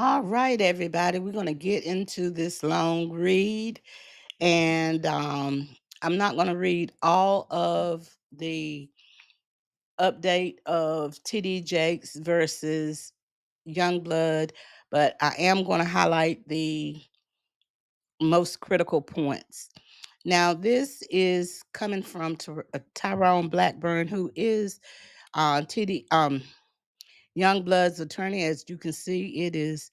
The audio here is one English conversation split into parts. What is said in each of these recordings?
All right, everybody, we're going to get into this long read. And I'm not going to read all of the update of TD Jakes versus Youngblood, but I am going to highlight the most critical points. Now, this is coming from Tyrone Blackburn, who is TD Youngblood's attorney. As you can see, it is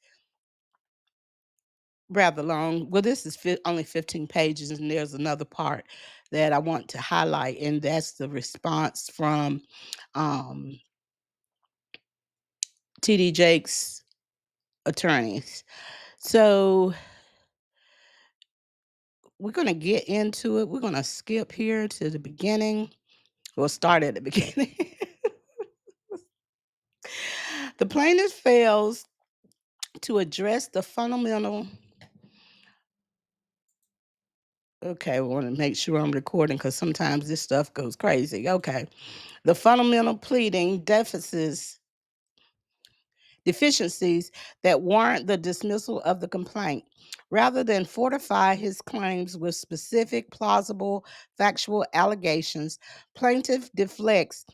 rather long. Well, this is only 15 pages, and there's another part that I want to highlight, and that's the response from um, TD Jake's attorneys. So we're going to get into it. We're going to skip here to the beginning. We'll start at the beginning. The plaintiff fails to address the fundamental. Okay, we want to make sure I'm recording because sometimes this stuff goes crazy. Okay. The fundamental pleading deficiencies that warrant the dismissal of the complaint. Rather than fortify his claims with specific, plausible, factual allegations, plaintiff deflects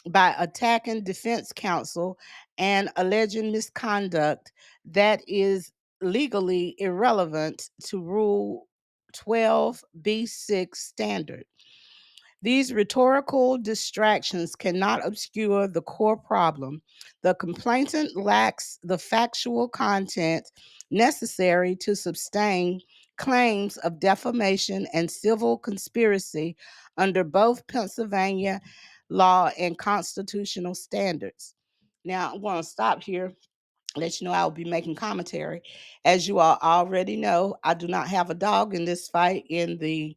by attacking defense counsel and alleging misconduct that is legally irrelevant to Rule 12b6 standard. These rhetorical distractions cannot obscure the core problem. The complainant lacks the factual content necessary to sustain claims of defamation and civil conspiracy under both Pennsylvania law and constitutional standards. Now, I'm going to stop here, let you know I will be making commentary. As you all already know, I do not have a dog in this fight in the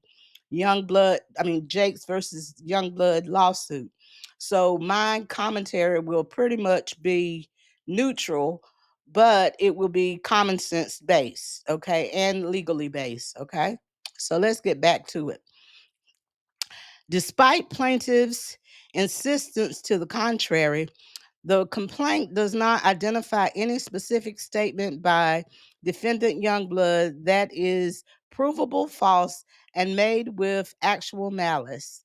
Jakes versus Youngblood lawsuit. So my commentary will pretty much be neutral, but it will be common sense based, okay, and legally based, okay? So let's get back to it. Despite plaintiff's insistence to the contrary, the complaint does not identify any specific statement by defendant Youngblood that is provable false and made with actual malice.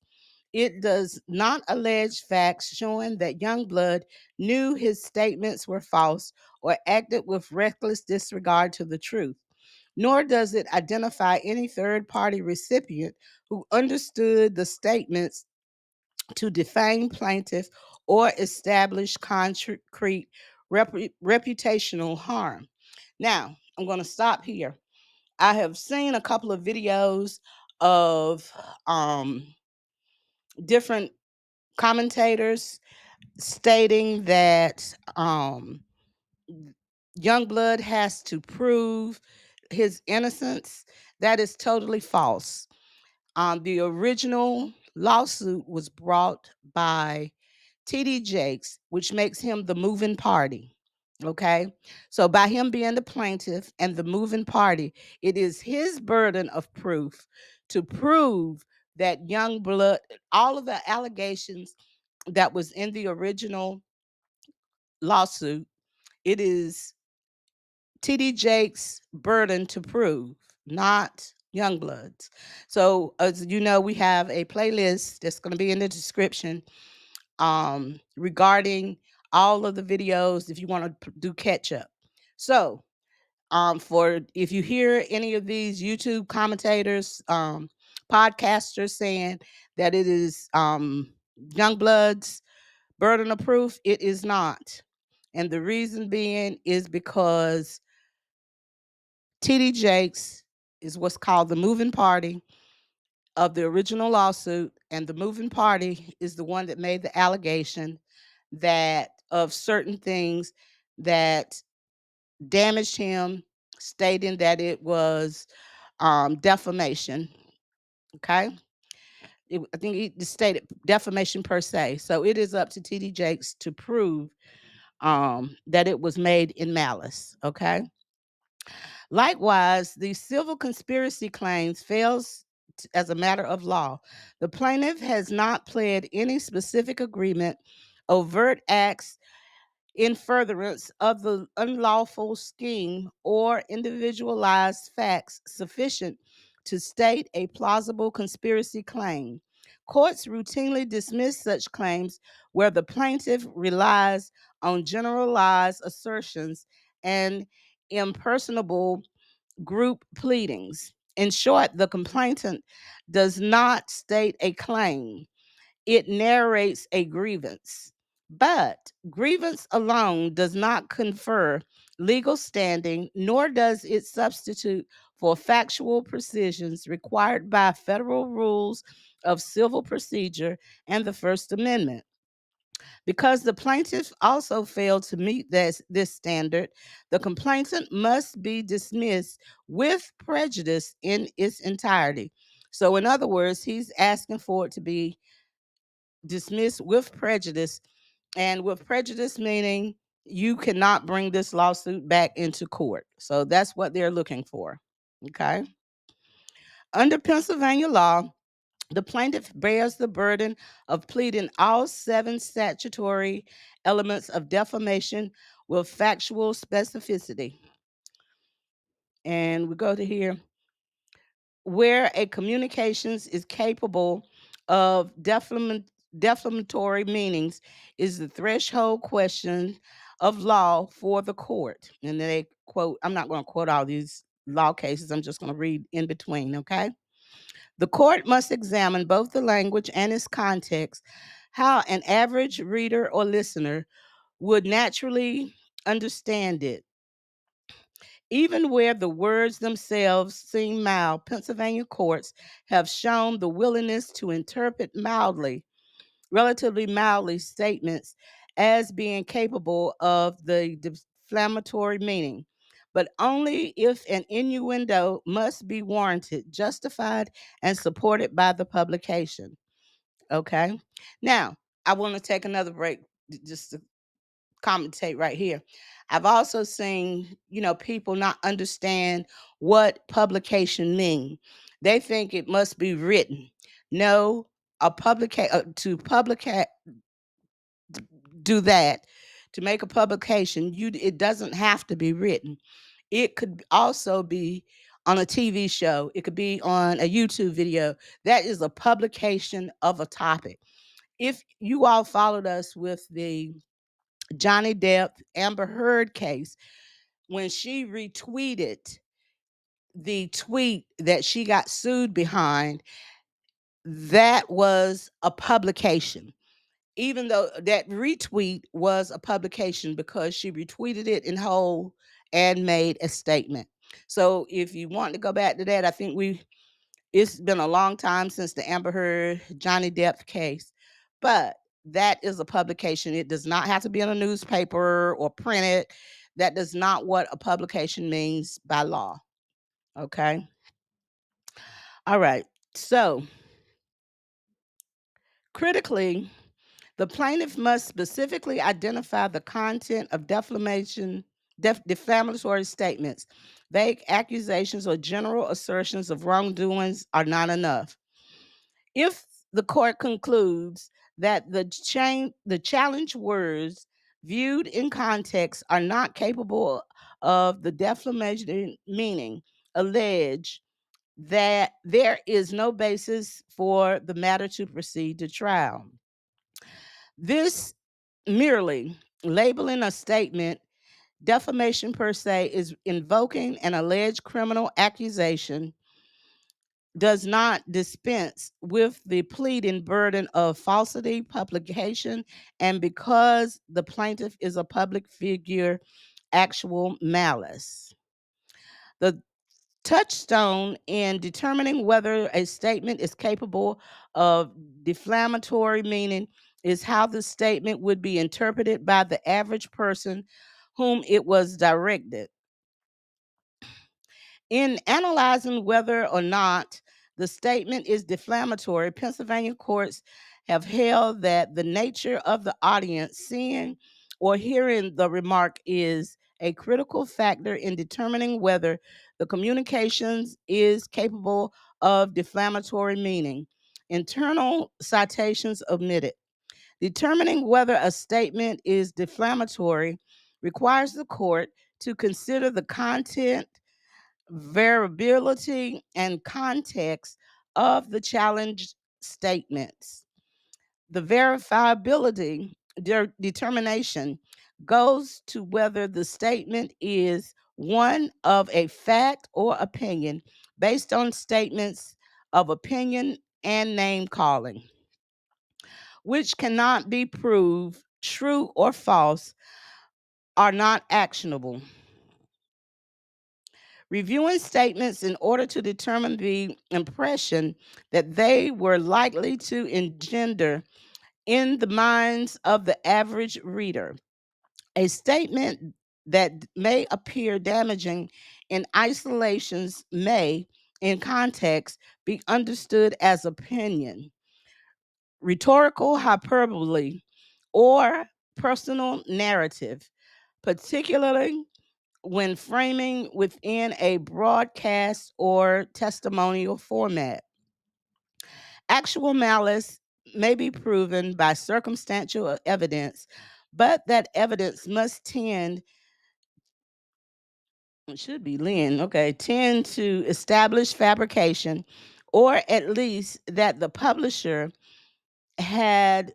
It does not allege facts showing that Youngblood knew his statements were false or acted with reckless disregard to the truth. Nor does it identify any third party recipient who understood the statements to defame plaintiff or establish concrete reputational harm. Now, I'm going to stop here. I have seen a couple of videos of different commentators stating that Youngblood has to prove his innocence. That is totally false. The original lawsuit was brought by TD Jakes, which makes him the moving party. Okay. So by him being the plaintiff and the moving party, it is his burden of proof to prove that Youngblood, all of the allegations that was in the original lawsuit, it is TD Jakes' burden to prove, not Youngblood's. So as you know, we have a playlist that's going to be in the description regarding all of the videos if you want to do catch up. So, for if you hear any of these YouTube commentators, podcasters saying that it is Youngblood's burden of proof, it is not. And the reason being is because TD Jakes is what's called the moving party of the original lawsuit, and the moving party is the one that made the allegation that of certain things that damaged him, stating that it was defamation. Okay. I think he just stated defamation per se. So it is up to TD Jakes to prove that it was made in malice. Okay. Likewise, the civil conspiracy claims fails as a matter of law. The plaintiff has not pled any specific agreement, overt acts, in furtherance of the unlawful scheme or individualized facts sufficient to state a plausible conspiracy claim. Courts routinely dismiss such claims where the plaintiff relies on generalized assertions and impersonable group pleadings. In short, the complainant does not state a claim, it narrates a grievance. But grievance alone does not confer legal standing, nor does it substitute for factual precisions required by federal rules of civil procedure and the First Amendment. Because the plaintiff also failed to meet this standard, the complainant must be dismissed with prejudice in its entirety. So, in other words, he's asking for it to be dismissed with prejudice, and with prejudice meaning you cannot bring this lawsuit back into court. So that's what they're looking for. Okay. Under Pennsylvania law, the plaintiff bears the burden of pleading all 7 statutory elements of defamation with factual specificity. And we go to here where a communications is capable of defamatory meanings is the threshold question of law for the court. And then they quote, I'm not going to quote all these law cases, I'm just going to read in between, okay? The court must examine both the language and its context, how an average reader or listener would naturally understand it. Even where the words themselves seem mild, Pennsylvania courts have shown the willingness to interpret relatively mildly, statements as being capable of the defamatory meaning, but only if an innuendo must be warranted, justified, and supported by the publication. Okay. Now, I want to take another break just to commentate right here. I've also seen, people not understand what publication mean. They think it must be written. No, a to publicate do that to make a publication. It doesn't have to be written. It could also be on a TV show. It could be on a YouTube video. That is a publication of a topic. If you all followed us with the Johnny Depp Amber Heard case, when she retweeted the tweet that she got sued behind, that was a publication. Even though that retweet was a publication because she retweeted it in whole and made a statement. So if you want to go back to that, I think it's been a long time since the Amber Heard Johnny Depp case, but that is a publication. It does not have to be in a newspaper or printed. That does not what a publication means by law. Okay. All right. So critically, the plaintiff must specifically identify the content of defamatory statements. Vague accusations or general assertions of wrongdoings are not enough. If the court concludes that the challenge words viewed in context are not capable of the defamation meaning, allege that there is no basis for the matter to proceed to trial. This merely labeling a statement defamation per se is invoking an alleged criminal accusation does not dispense with the pleading burden of falsity, publication, and because the plaintiff is a public figure, actual malice. The touchstone in determining whether a statement is capable of defamatory meaning is how the statement would be interpreted by the average person whom it was directed. In analyzing whether or not the statement is defamatory, Pennsylvania courts have held that the nature of the audience seeing or hearing the remark is a critical factor in determining whether the communications is capable of defamatory meaning. Internal citations omitted. Determining whether a statement is defamatory requires the court to consider the content, variability, and context of the challenged statements. The verifiability determination goes to whether the statement is one of a fact or opinion based on statements of opinion and name calling, which cannot be proved true or false, are not actionable. Reviewing statements in order to determine the impression that they were likely to engender in the minds of the average reader. A statement that may appear damaging in isolations may, in context, be understood as opinion, rhetorical hyperbole, or personal narrative, particularly when framing within a broadcast or testimonial format. Actual malice may be proven by circumstantial evidence, but that evidence must tend, it should be Lynn, okay, tend to establish fabrication, or at least that the publisher had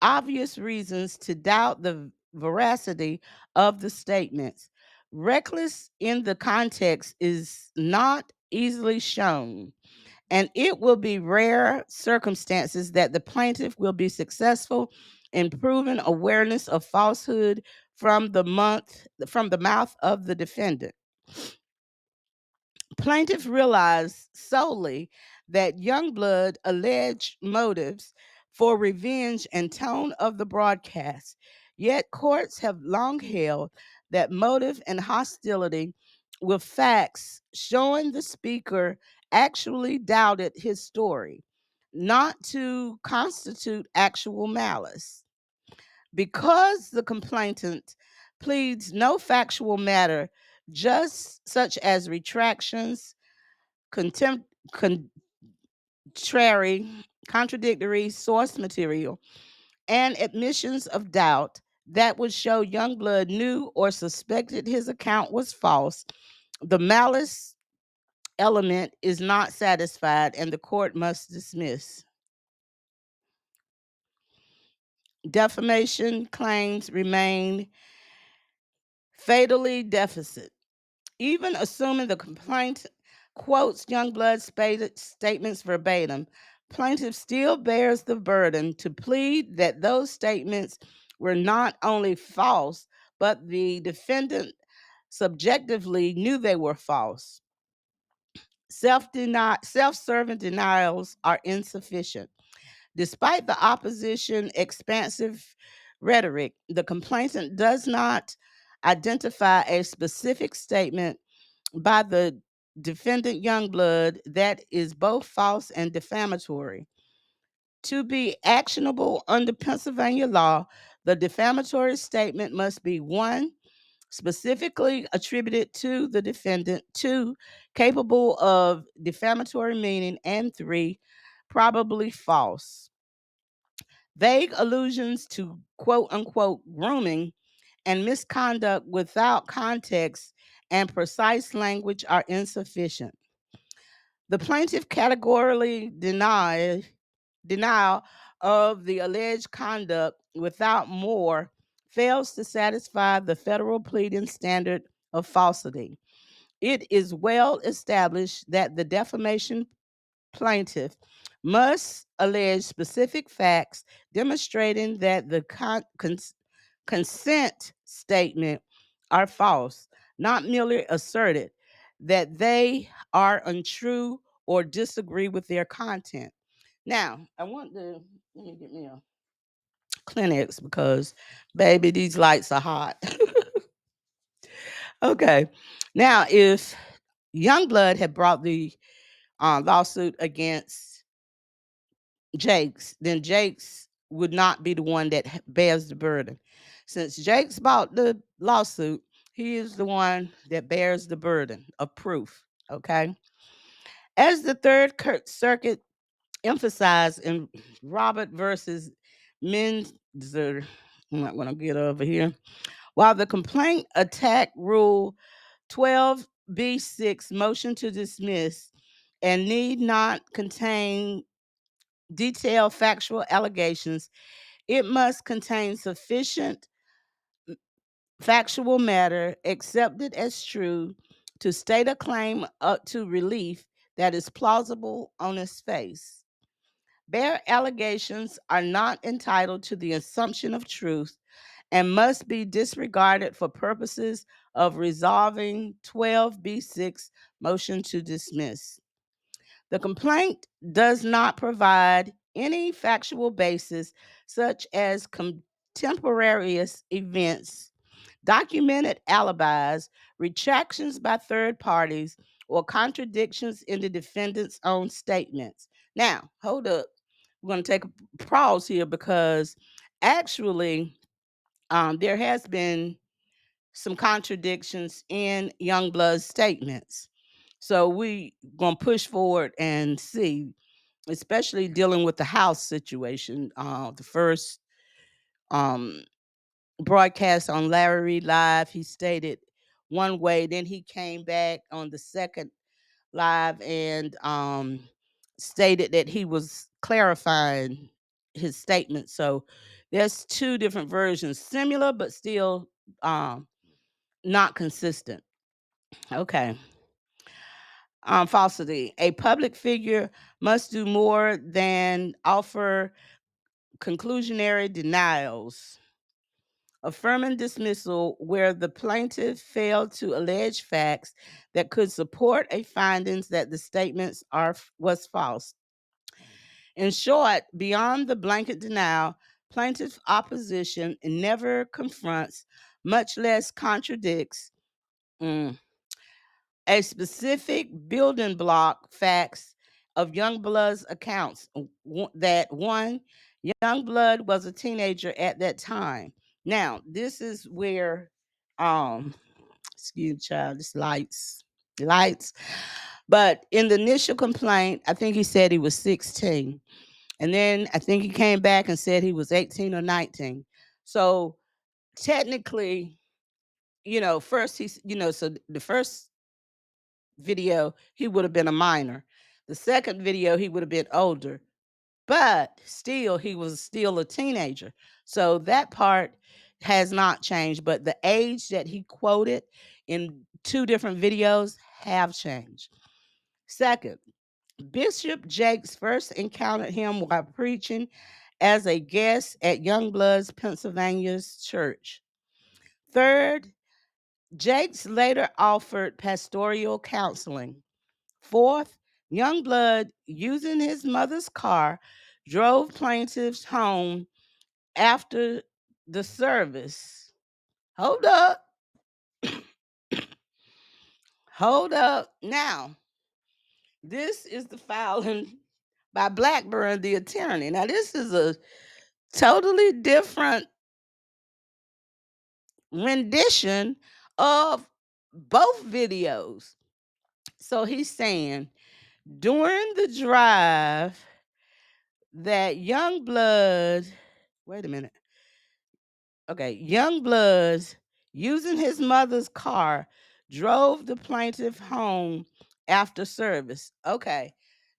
obvious reasons to doubt the veracity of the statements. Reckless in the context is not easily shown, and it will be rare circumstances that the plaintiff will be successful in proving awareness of falsehood from the mouth of the defendant. Plaintiff realized solely that Youngblood alleged motives for revenge and tone of the broadcast. Yet courts have long held that motive and hostility with facts showing the speaker actually doubted his story, not to constitute actual malice. Because the complainant pleads no factual matter, just such as retractions, contempt, contrary, contradictory source material, and admissions of doubt that would show Youngblood knew or suspected his account was false, the malice element is not satisfied and the court must dismiss. Defamation claims remain fatally deficit. Even assuming the complaint quotes Youngblood's statements verbatim, plaintiff still bears the burden to plead that those statements were not only false, but the defendant subjectively knew they were false. Self-serving denials are insufficient. Despite the opposition expansive rhetoric, the complainant does not identify a specific statement by the defendant Youngblood that is both false and defamatory. To be actionable under Pennsylvania law, the defamatory statement must be one, specifically attributed to the defendant, two, capable of defamatory meaning, and three, probably false. Vague allusions to quote unquote grooming and misconduct without context and precise language are insufficient. The plaintiff categorically denial of the alleged conduct without more fails to satisfy the federal pleading standard of falsity. It is well established that the defamation plaintiff must allege specific facts demonstrating that the consent statement are false, not merely asserted that they are untrue or disagree with their content. Now, I want to let me get me a Kleenex because, baby, these lights are hot. Okay. Now, if Youngblood had brought the lawsuit against Jakes, then Jakes would not be the one that bears the burden. Since Jakes bought the lawsuit, he is the one that bears the burden of proof. Okay. As the Third Circuit emphasized in Robert versus Minzer. I'm not going to get over here. While the complaint attack Rule 12b6 motion to dismiss and need not contain detailed factual allegations, it must contain sufficient factual matter accepted as true to state a claim up to relief that is plausible on its face. Bare allegations are not entitled to the assumption of truth and must be disregarded for purposes of resolving 12b6 motion to dismiss. The complaint does not provide any factual basis, such as contemporaneous events, documented alibis, retractions by third parties, or contradictions in the defendant's own statements. Now, hold up. We're going to take a pause here because actually, there has been some contradictions in Youngblood's statements. So we gonna push forward and see, especially dealing with the house situation. The first um, broadcast on Larry Reed Live, he stated one way. Then he came back on the second live and stated that he was clarifying his statement. So there's two different versions, similar but still um, not consistent. Okay. Falsity. A public figure must do more than offer conclusionary denials. Affirming dismissal where the plaintiff failed to allege facts that could support a findings that the statements was false. In short, beyond the blanket denial, plaintiff's opposition never confronts, much less contradicts, mm, a specific building block facts of Youngblood's accounts that one, Youngblood was a teenager at that time. Now, this is where excuse me, child, this lights. But in the initial complaint, I think he said he was 16. And then I think he came back and said he was 18 or 19. So technically, first he's, so the first video, he would have been a minor. The second video, he would have been older, but still, he was still a teenager. So that part has not changed, but the age that he quoted in two different videos have changed. Second, Bishop Jakes first encountered him while preaching as a guest at Youngblood's Pennsylvania's church. Third, Jakes later offered pastoral counseling. Fourth, Youngblood, using his mother's car, drove plaintiffs home after the service. Hold up. Hold up. Now, this is the filing by Blackburn, the attorney. Now, this is a totally different rendition of both videos. So he's saying during the drive that Youngblood, wait a minute. Okay, Youngblood, using his mother's car, drove the plaintiff home after service. Okay,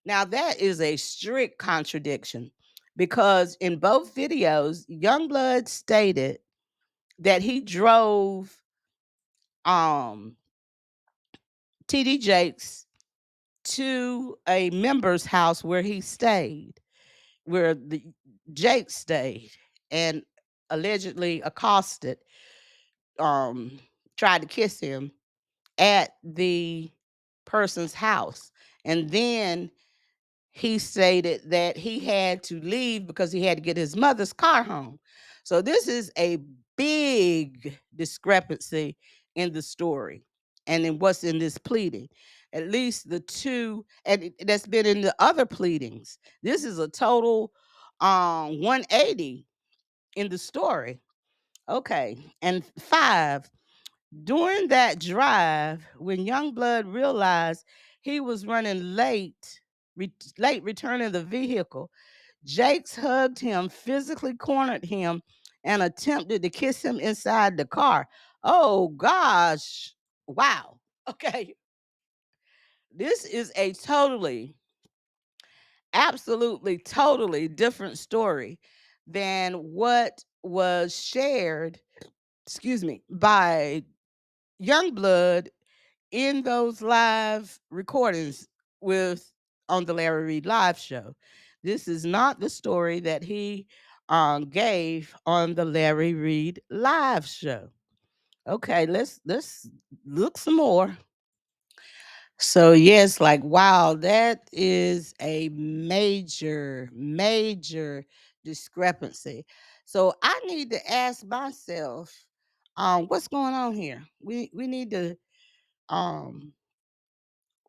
now that is a strict contradiction because in both videos, Youngblood stated that he drove um TD Jakes to a member's house where he stayed, where the Jake stayed, and allegedly accosted, um, tried to kiss him at the person's house. And then he stated that he had to leave because he had to get his mother's car home. So this is a big discrepancy in the story and in what's in this pleading. At least the two, and that's been in the other pleadings. This is a total 180 in the story. Okay. And five, during that drive, when Youngblood realized he was running late returning the vehicle, Jakes hugged him, physically cornered him, and attempted to kiss him inside the car. Oh gosh. Wow. Okay. This is a totally, absolutely, totally different story than what was shared, excuse me, by Youngblood in those live recordings with on the Larry Reed live show. This is not the story that he gave on the Larry Reed live show. Okay, let's look some more. So yes, like wow, that is a major, major discrepancy. So I need to ask myself, what's going on here? We need to um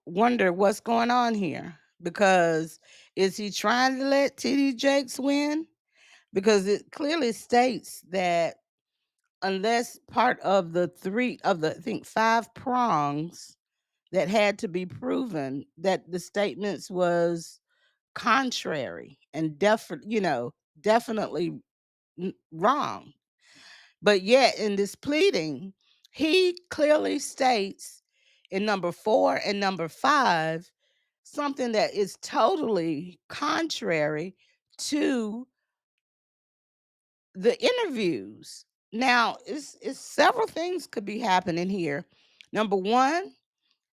wonder what's going on here, because is he trying to let TD Jakes win? Because it clearly states that unless part of the three of the I think five prongs that had to be proven, that the statements was contrary and definitely wrong. But yet in this pleading, he clearly states in number 4 and number 5 something that is totally contrary to the interviews. Now, it's several things could be happening here. Number 1,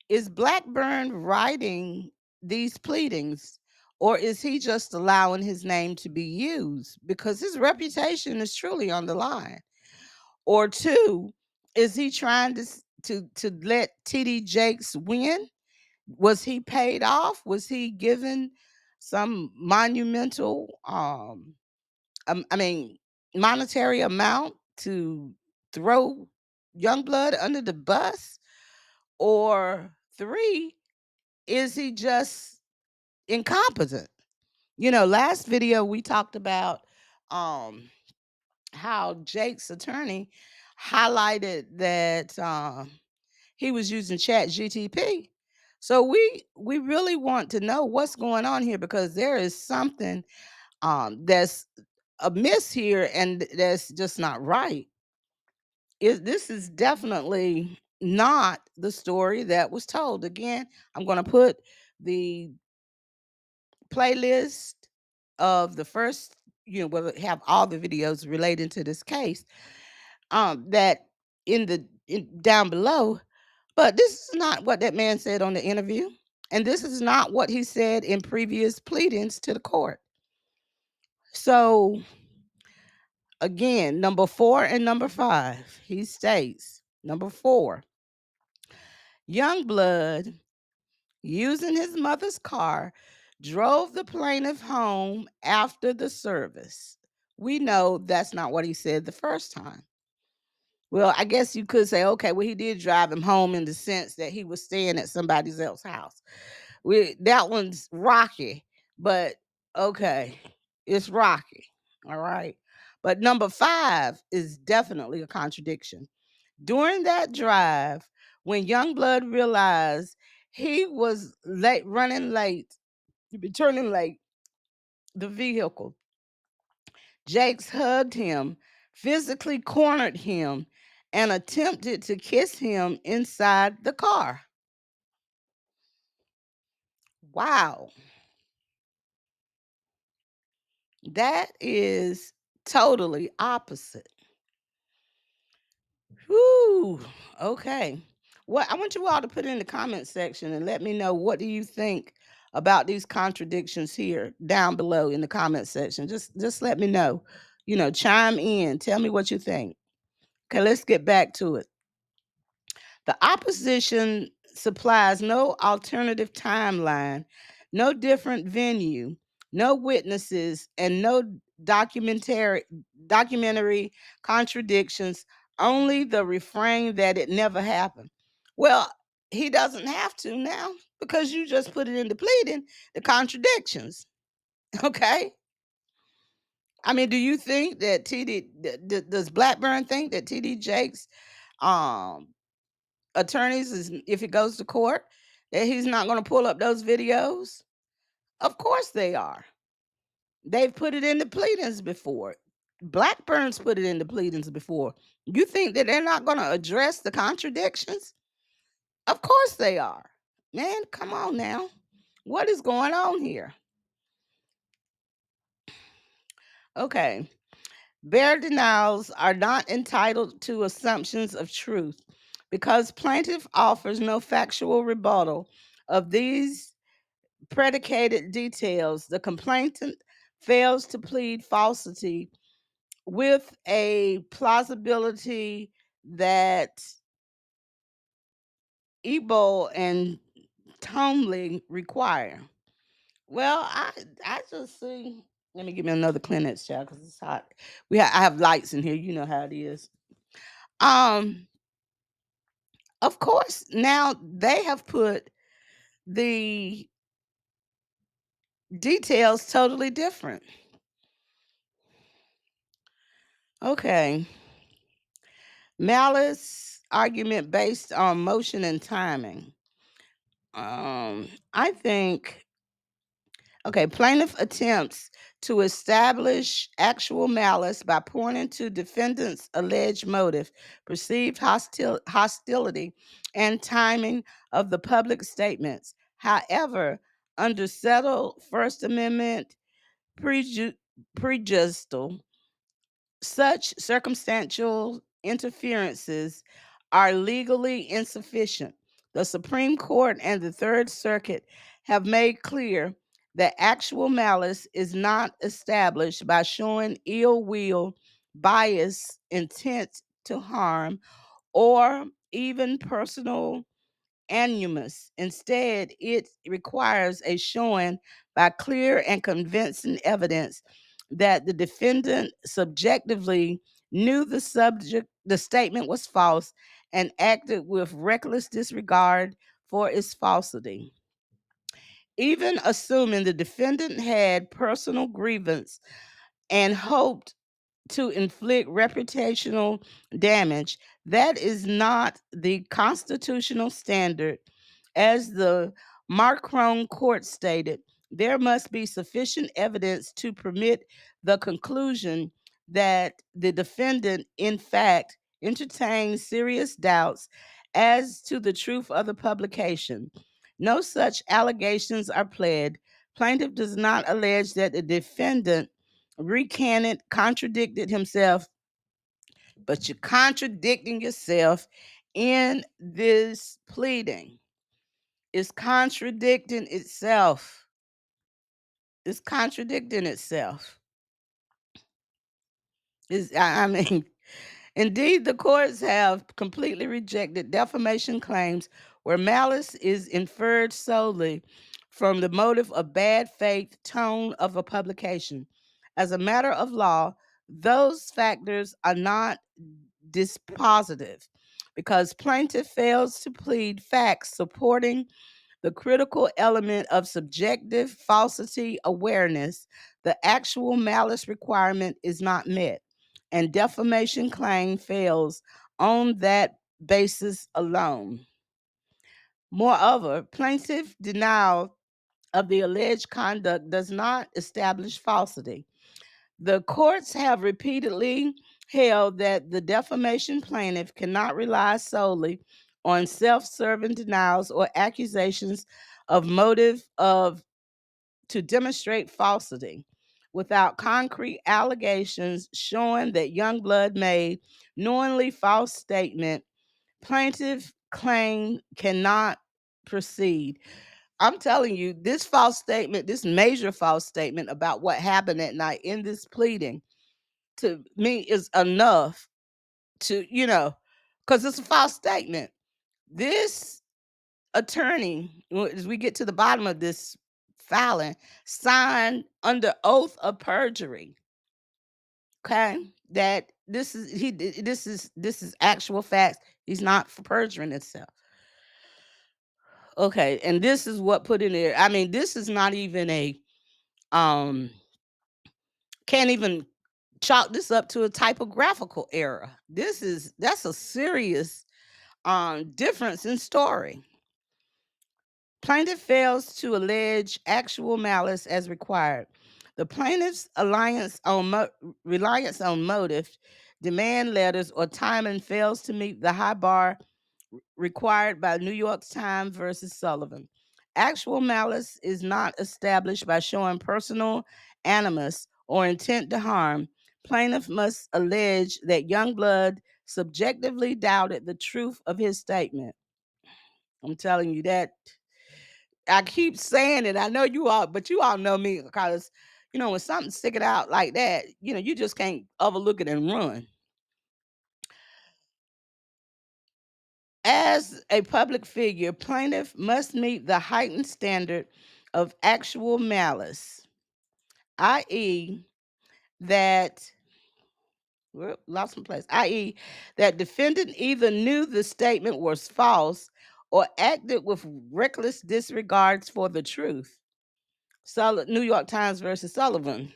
is Blackburn writing these pleadings, or is he just allowing his name to be used because his reputation is truly on the line? Or 2, is he trying to let TD Jakes win? Was he paid off? Was he given some monumental I mean monetary amount to throw Youngblood under the bus? Or 3, is he just incompetent? Last video we talked about um how Jake's attorney highlighted that he was using Chat GTP. So we really want to know what's going on here, because there is something that's amiss here, and that's just not right. This is definitely not the story that was told. Again, I'm going to put the playlist of the first, will have all the videos relating to this case, that down below. But this is not what that man said on the interview, and this is not what he said in previous pleadings to the court. So again, number 4 and number 5, he states, number 4, Youngblood, using his mother's car, drove the plaintiff home after the service. We know that's not what he said the first time. Well, I guess you could say, okay, well, he did drive him home in the sense that he was staying at somebody else's house. That one's rocky, but okay, it's rocky. All right. But number 5 is definitely a contradiction. During that drive, when Youngblood realized he was late, running late, returning late, the vehicle, Jakes hugged him, physically cornered him, and attempted to kiss him inside the car. Wow. That is totally opposite. Whew. Okay. Well, I want you all to put in the comment section and let me know, what do you think about these contradictions here down below in the comment section. Just let me know. Chime in. Tell me what you think. Okay, let's get back to it. The opposition supplies no alternative timeline, no different venue, no witnesses, and no documentary contradictions, only the refrain that it never happened. Well, he doesn't have to now, because you just put it in the pleading, the contradictions. Okay? I mean, do you think that does Blackburn think that TD Jakes um attorneys, is if it goes to court, that he's not going to pull up those videos? Of course they are. They've put it in the pleadings before. Blackburn's put it in the pleadings before. You think that they're not going to address the contradictions? Of course they are. Man, come on now. What is going on here? Okay. Bare denials are not entitled to assumptions of truth because plaintiff offers no factual rebuttal of these predicated details. The complainant fails to plead falsity with a plausibility that Ebo and Tomley require. Well, I just see. Let me give me another Kleenex, child, because it's hot. I have lights in here. You know how it is. Um, of course, now they have put the details totally different. Okay, malice argument based on motion and timing. I think. Okay, plaintiff attempts to establish actual malice by pointing to defendant's alleged motive, perceived hostility, and timing of the public statements. However, under settled First Amendment prejudicial, such circumstantial interferences are legally insufficient. The Supreme Court and the Third Circuit have made clear that actual malice is not established by showing ill will, bias, intent to harm, or even personal animus. Instead, it requires a showing by clear and convincing evidence that the defendant subjectively knew the statement was false and acted with reckless disregard for its falsity. Even assuming the defendant had personal grievance and hoped to inflict reputational damage, that is not the constitutional standard. As the Marcron court stated, there must be sufficient evidence to permit the conclusion that the defendant, in fact, entertained serious doubts as to the truth of the publication. No such allegations are pled. Plaintiff does not allege that the defendant recanted, contradicted himself, but you're contradicting yourself in this pleading. It's contradicting itself. It's contradicting itself. I mean, indeed, the courts have completely rejected defamation claims where malice is inferred solely from the motive of bad faith tone of a publication. As a matter of law, those factors are not dispositive because plaintiff fails to plead facts supporting the critical element of subjective falsity awareness. The actual malice requirement is not met, and defamation claim fails on that basis alone. Moreover, plaintiff denial of the alleged conduct does not establish falsity. The courts have repeatedly held that the defamation plaintiff cannot rely solely on self-serving denials or accusations of motive of to demonstrate falsity. Without concrete allegations showing that Youngblood made knowingly false statement, plaintiff claim cannot proceed. I'm telling you, this false statement, this major false statement about what happened that night in this pleading, to me is enough to, because it's a false statement. This attorney, as we get to the bottom of this filing, signed under oath of perjury. Okay, that this is actual facts. He's not for perjuring himself. Okay, and this is what put in there. I mean, this is not even a um can't even chalk this up to a typographical error. That's a serious difference in story. Plaintiff fails to allege actual malice as required. The plaintiff's reliance on motive, demand letters, or timing fails to meet the high bar required by New York Times versus Sullivan. Actual malice is not established by showing personal animus or intent to harm. Plaintiff must allege that Youngblood subjectively doubted the truth of his statement. I'm telling you that. I keep saying it. I know you all, but you all know me because, when something sticking out like that, you just can't overlook it and run. As a public figure, plaintiff must meet the heightened standard of actual malice, i.e., that lost my place, i.e., that defendant either knew the statement was false or acted with reckless disregards for the truth. New York Times versus Sullivan.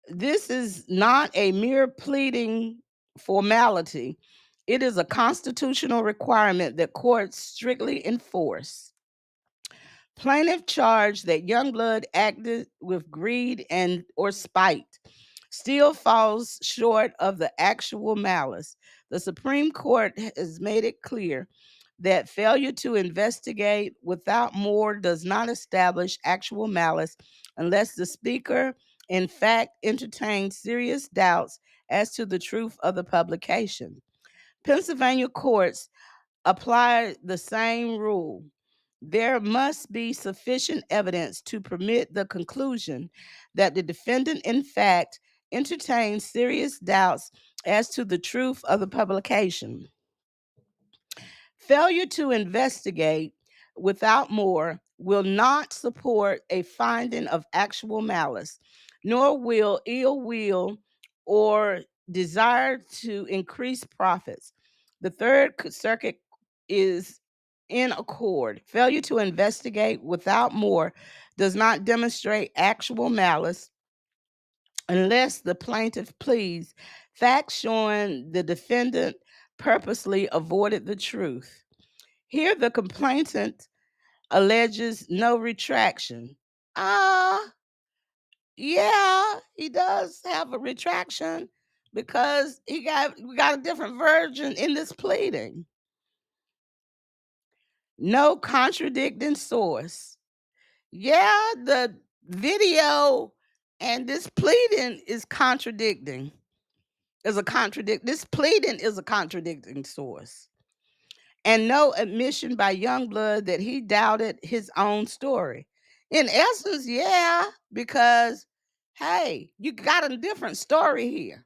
This is not a mere pleading formality. It is a constitutional requirement that courts strictly enforce. Plaintiff charged that Youngblood acted with greed and or spite still falls short of the actual malice. The Supreme Court has made it clear that failure to investigate without more does not establish actual malice unless the speaker in fact entertains serious doubts as to the truth of the publication. Pennsylvania courts apply the same rule. There must be sufficient evidence to permit the conclusion that the defendant, in fact, entertains serious doubts as to the truth of the publication. Failure to investigate without more will not support a finding of actual malice, nor will ill will or desire to increase profits. The Third Circuit is in accord. Failure to investigate without more does not demonstrate actual malice unless the plaintiff pleads facts showing the defendant purposely avoided the truth. Here, the complainant alleges no retraction. Ah, yeah, he does have a retraction because we got a different version in this pleading. No contradicting source. Yeah, the video and this pleading is contradicting. This pleading is a contradicting source. And no admission by Youngblood that he doubted his own story. In essence, yeah, because hey, you got a different story here.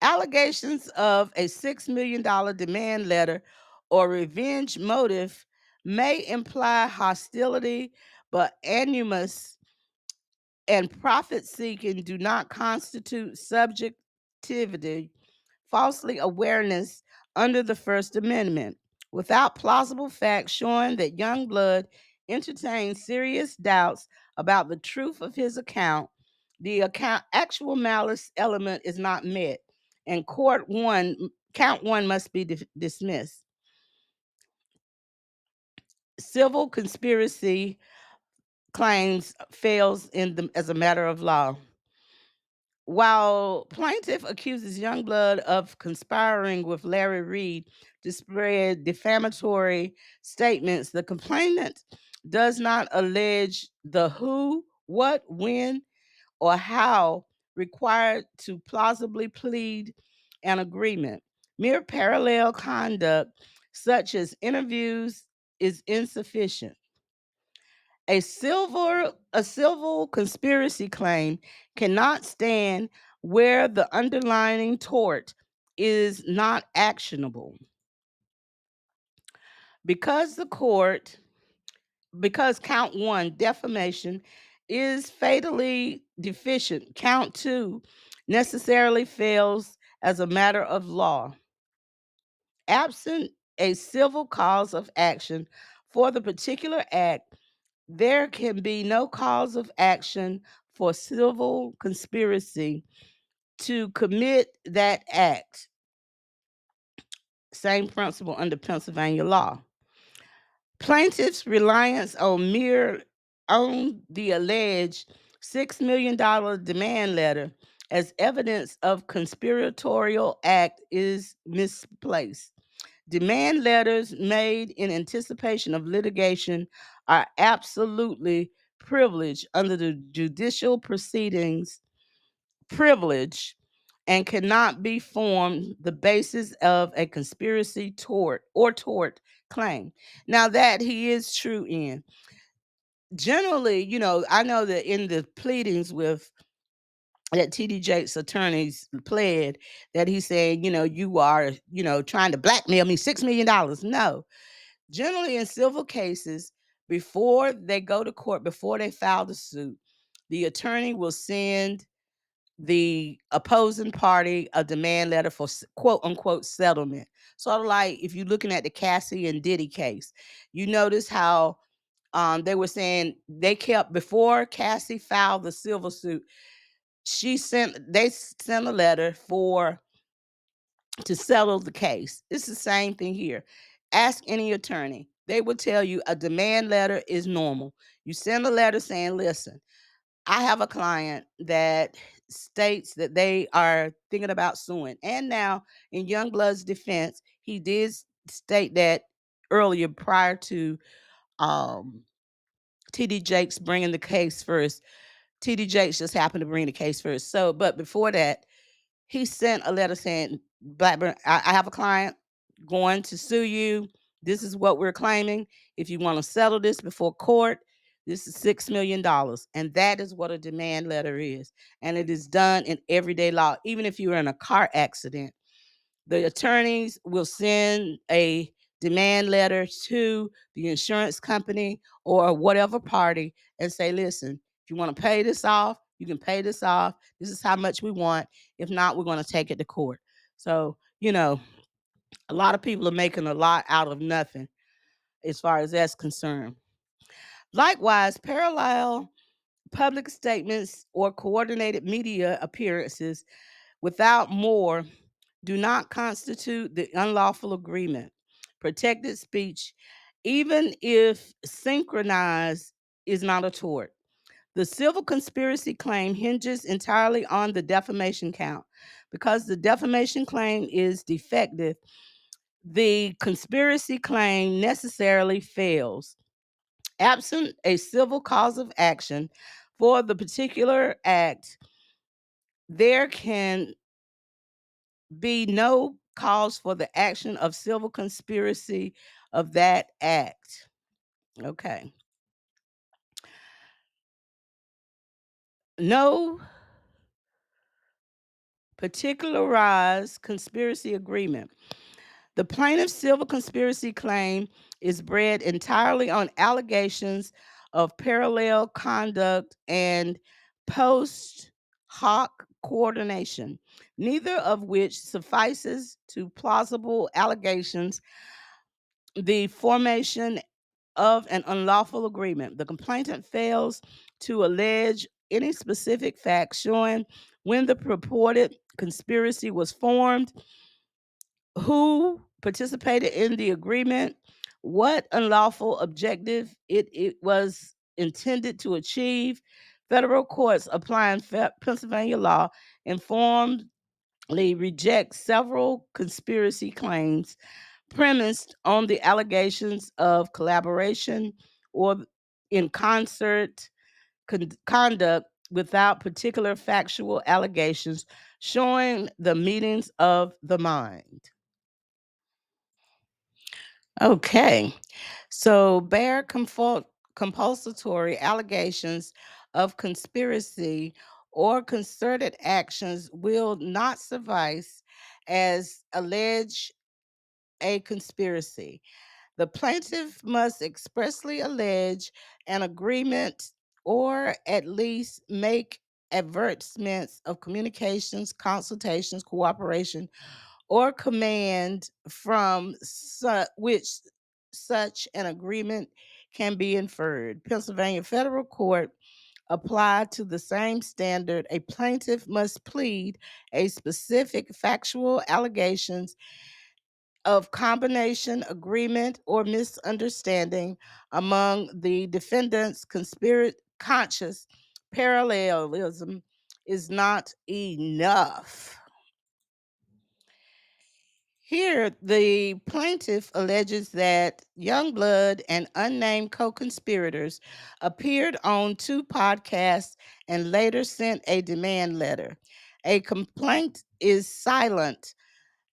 Allegations of a $6 million demand letter or revenge motive may imply hostility, but animus and profit seeking do not constitute subjectivity, falsely awareness under the First Amendment. Without plausible facts showing that Youngblood entertained serious doubts about the truth of his account, the actual malice element is not met, and count one must be dismissed. Civil conspiracy claims fails as a matter of law. While plaintiff accuses Youngblood of conspiring with Larry Reed to spread defamatory statements, the complainant does not allege the who, what, when, or how required to plausibly plead an agreement. Mere parallel conduct, such as interviews, is insufficient. A civil conspiracy claim cannot stand where the underlying tort is not actionable. Because count one, defamation, is fatally deficient, count two necessarily fails as a matter of law. Absent a civil cause of action for the particular act, there can be no cause of action for civil conspiracy to commit that act. Same principle under Pennsylvania law. Plaintiff's reliance on mere on the alleged $6 million demand letter as evidence of conspiratorial act is misplaced. Demand letters made in anticipation of litigation are absolutely privileged under the judicial proceedings privilege and cannot be formed the basis of a conspiracy tort claim. Now that he is true in. Generally, I know that in the pleadings with that TD Jakes attorneys pled that he's saying, you are, trying to blackmail me $6 million. No. Generally in civil cases, before they go to court, before they file the suit, the attorney will send the opposing party a demand letter for quote unquote settlement. Sort of like if you're looking at the Cassie and Diddy case, you notice how they were saying they kept before Cassie filed the civil suit, they sent a letter to settle the case. It's the same thing here. Ask any attorney. They will tell you a demand letter is normal. You send a letter saying, listen, I have a client that states that they are thinking about suing. And now, in Youngblood's defense, he did state that earlier prior to um, TD Jakes bringing the case first. TD Jakes just happened to bring the case first. So, but before that, he sent a letter saying, Blackburn, I have a client going to sue you. This is what we're claiming. If you want to settle this before court, this is $6 million. And that is what a demand letter is. And it is done in everyday law. Even if you're in a car accident, the attorneys will send a demand letter to the insurance company or whatever party and say, listen, if you want to pay this off, you can pay this off. This is how much we want. If not, we're going to take it to court. So, a lot of people are making a lot out of nothing as far as that's concerned. Likewise, parallel public statements or coordinated media appearances without more do not constitute the unlawful agreement. Protected speech, even if synchronized, is not a tort. The civil conspiracy claim hinges entirely on the defamation count. Because the defamation claim is defective, the conspiracy claim necessarily fails. Absent a civil cause of action for the particular act, there can be no cause for the action of civil conspiracy of that act. Okay. No particularized conspiracy agreement. The plaintiff's civil conspiracy claim is bred entirely on allegations of parallel conduct and post hoc coordination, neither of which suffices to plausible allegations the formation of an unlawful agreement. The complainant fails to allege any specific facts showing when the purported conspiracy was formed, who participated in the agreement, what unlawful objective it was intended to achieve. Federal courts applying Pennsylvania law informedly reject several conspiracy claims premised on the allegations of collaboration or in concert conduct without particular factual allegations showing the meetings of the mind. Okay, so bare compulsory allegations of conspiracy or concerted actions will not suffice as allege a conspiracy. The plaintiff must expressly allege an agreement or at least make advertisements of communications, consultations, cooperation, or command from which such an agreement can be inferred. Pennsylvania federal court applied to the same standard. A plaintiff must plead a specific factual allegations of combination, agreement, or misunderstanding among the defendants' conscious parallelism is not enough. Here, the plaintiff alleges that Youngblood and unnamed co-conspirators appeared on 2 podcasts and later sent a demand letter. A complaint is silent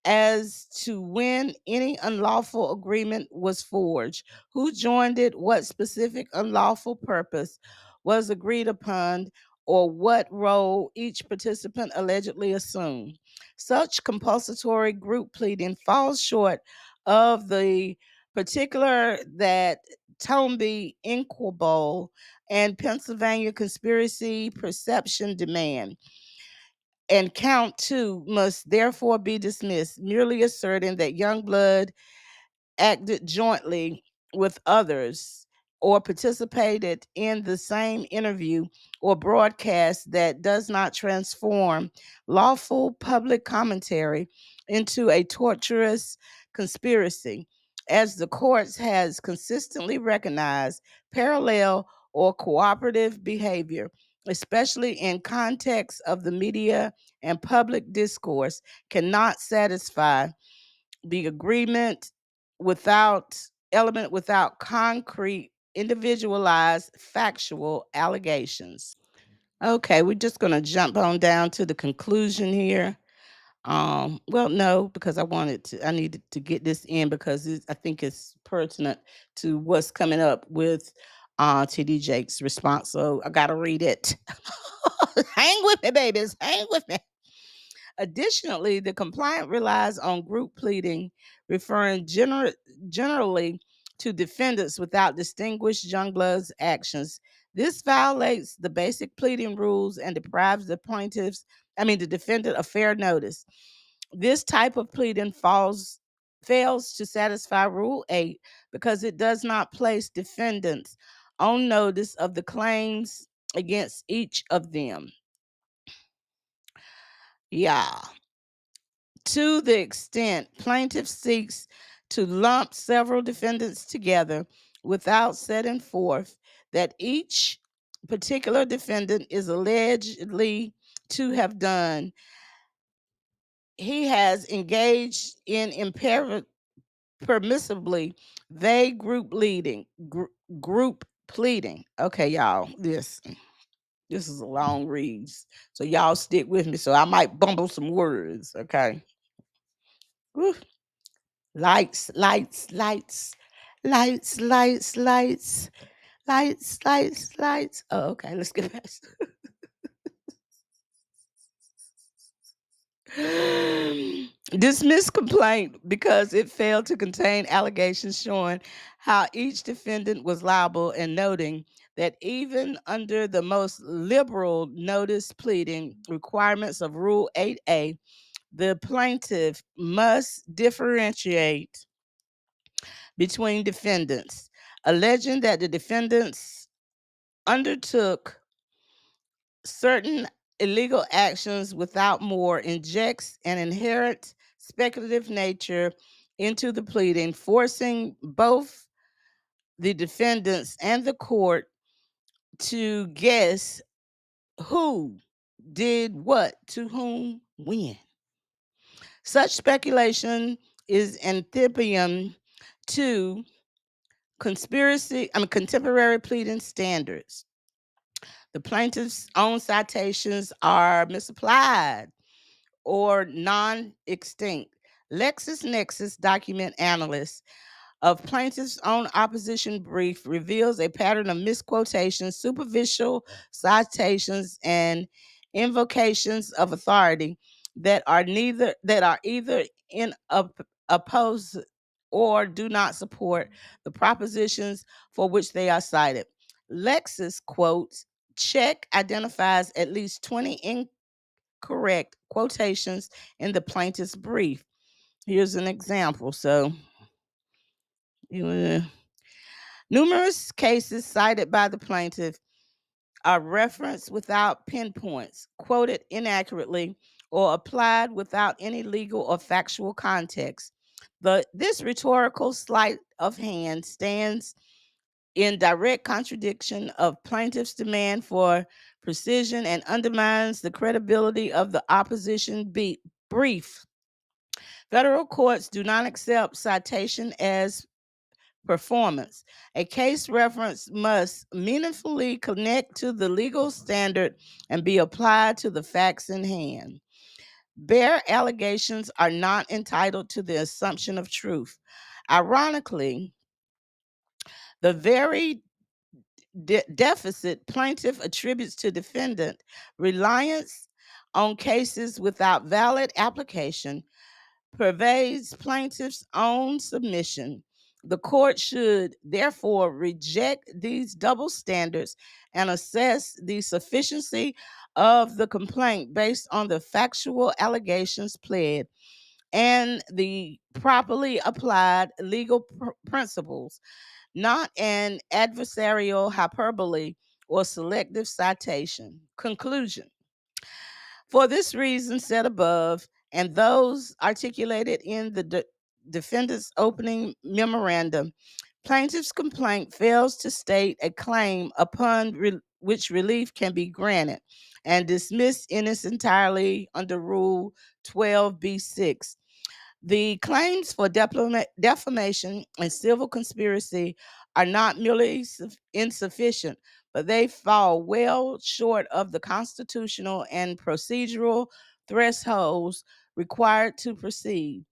as to when any unlawful agreement was forged, who joined it, what specific unlawful purpose was agreed upon, or what role each participant allegedly assumed. Such compulsory group pleading falls short of the particular that Tomby Inquable and Pennsylvania conspiracy perception demand, and count 2 must therefore be dismissed, merely asserting that Youngblood acted jointly with others or participated in the same interview or broadcast that does not transform lawful public commentary into a torturous conspiracy. As the courts has consistently recognized, parallel or cooperative behavior, especially in context of the media and public discourse, cannot satisfy the agreement without concrete, individualized, factual allegations. Okay, we're just going to jump on down to the conclusion here. Well, no, because I needed to get this in because I think it's pertinent to what's coming up with TD Jake's response. So I got to read it. Hang with me, babies. Hang with me. Additionally, the complaint relies on group pleading, referring generally to defendants without distinguished Youngblood's actions. This violates the basic pleading rules and deprives the defendant of fair notice. This type of pleading fails to satisfy Rule 8 because it does not place defendants on notice of the claims against each of them. Yeah. To the extent plaintiff seeks to lump several defendants together without setting forth that each particular defendant is allegedly to have done, he has engaged in permissibly vague group pleading. Okay, y'all, this is a long read, so y'all stick with me. So I might bumble some words. Okay. Whew. Lights, lights, lights, lights, lights, lights, lights, lights, lights. Oh, okay, let's get back. Dismiss complaint because it failed to contain allegations showing how each defendant was liable, and noting that even under the most liberal notice pleading requirements of Rule 8A, the plaintiff must differentiate between defendants, alleging that the defendants undertook certain illegal actions without more, injects an inherent speculative nature into the pleading, forcing both the defendants and the court to guess who did what to whom when. Such speculation is antithetical to contemporary pleading standards. The plaintiff's own citations are misapplied or non-extinct. LexisNexis document analyst of plaintiff's own opposition brief reveals a pattern of misquotations, superficial citations, and invocations of authority that are either in oppose or do not support the propositions for which they are cited. Lexis quotes check identifies at least 20 incorrect quotations in the plaintiff's brief. Here's an example. So, numerous cases cited by the plaintiff are referenced without pinpoints, quoted inaccurately, or applied without any legal or factual context. This rhetorical sleight of hand stands in direct contradiction of plaintiff's demand for precision and undermines the credibility of the opposition brief. Federal courts do not accept citation as performance. A case reference must meaningfully connect to the legal standard and be applied to the facts in hand. Bare allegations are not entitled to the assumption of truth. Ironically, the very deficit plaintiff attributes to defendant reliance on cases without valid application pervades plaintiff's own submission. The court should therefore reject these double standards and assess the sufficiency of the complaint based on the factual allegations pled and the properly applied legal principles, not an adversarial hyperbole or selective citation. Conclusion. For this reason said above, and those articulated in the defendant's opening memorandum, plaintiff's complaint fails to state a claim upon which relief can be granted and dismissed in its entirety under Rule 12b-6. The claims for defamation and civil conspiracy are not merely insufficient, but they fall well short of the constitutional and procedural thresholds required to proceed.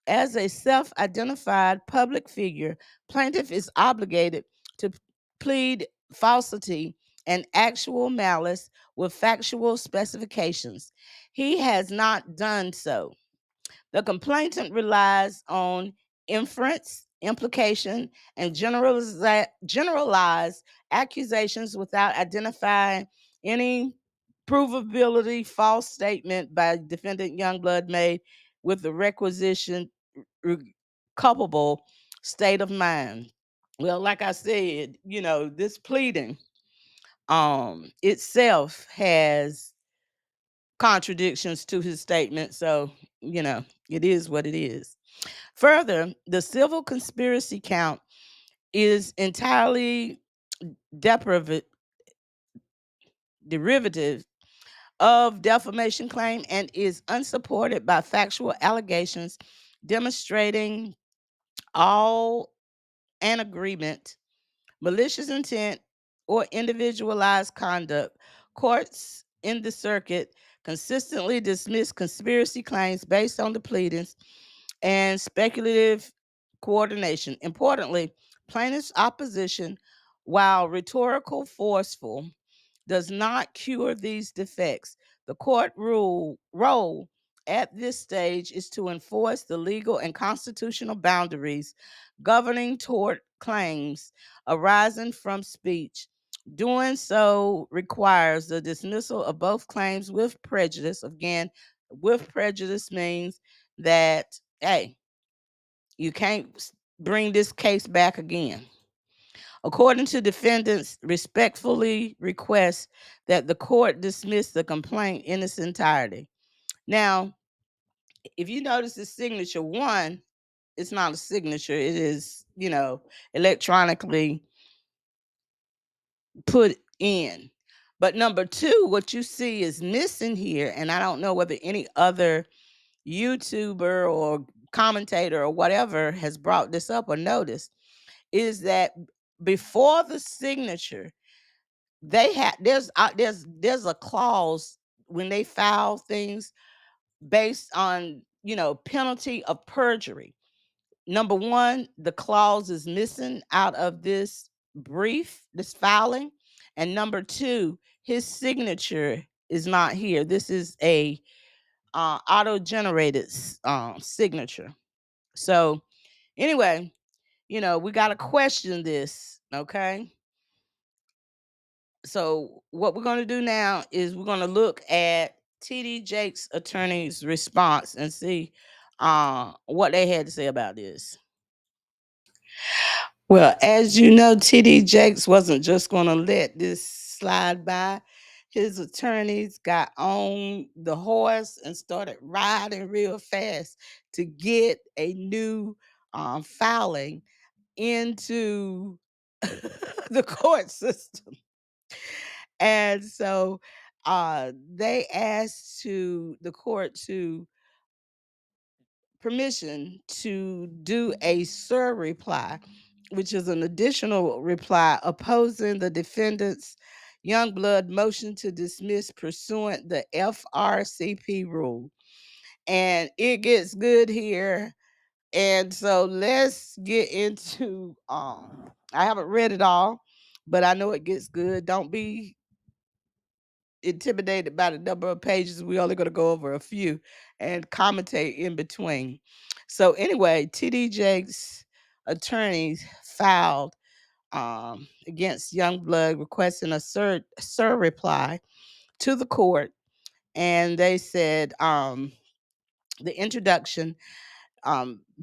As a self identified public figure, plaintiff is obligated to plead falsity and actual malice with factual specifications. He has not done so. The complainant relies on inference, implication, and generalized accusations without identifying any provability false statement by defendant Youngblood made with the requisition culpable state of mind. Well, like I said, this pleading itself has contradictions to his statement. So, it is what it is. Further, the civil conspiracy count is entirely derivative of defamation claim and is unsupported by factual allegations demonstrating all an agreement, malicious intent, or individualized conduct. Courts in the circuit consistently dismiss conspiracy claims based on the pleadings and speculative coordination. Importantly, plaintiff's opposition, while rhetorical forceful, does not cure these defects. The court role at this stage is to enforce the legal and constitutional boundaries governing tort claims arising from speech. Doing so requires the dismissal of both claims with prejudice. Again, with prejudice means that, hey, you can't bring this case back again. According to defendants, respectfully request that the court dismiss the complaint in its entirety. Now, if you notice the signature one, it's not a signature. It is, electronically put in. But number two, what you see is missing here, and I don't know whether any other YouTuber or commentator or whatever has brought this up or noticed, is that before the signature, they had there's a clause when they file things based on penalty of perjury. Number one, the clause is missing out of this filing, and number two, his signature is not here. This is a auto-generated signature. So anyway, we got to question this, okay? So what we're going to do now is we're going to look at TD Jake's attorney's response and see what they had to say about this. Well, as you know, TD Jakes wasn't just going to let this slide by. his attorneys got on the horse and started riding real fast to get a new filing into the court system. And so they asked to the court to permission to do a SIR reply, which is an additional reply opposing the defendant's Youngblood motion to dismiss pursuant the FRCP rule. And it gets good here. And so let's get into I haven't read it all, but I know it gets good. Don't be intimidated by the number of pages. We only going to go over a few and commentate in between. So anyway, TD Jakes' attorneys filed against Youngblood requesting a SIR reply to the court, and they said the introduction.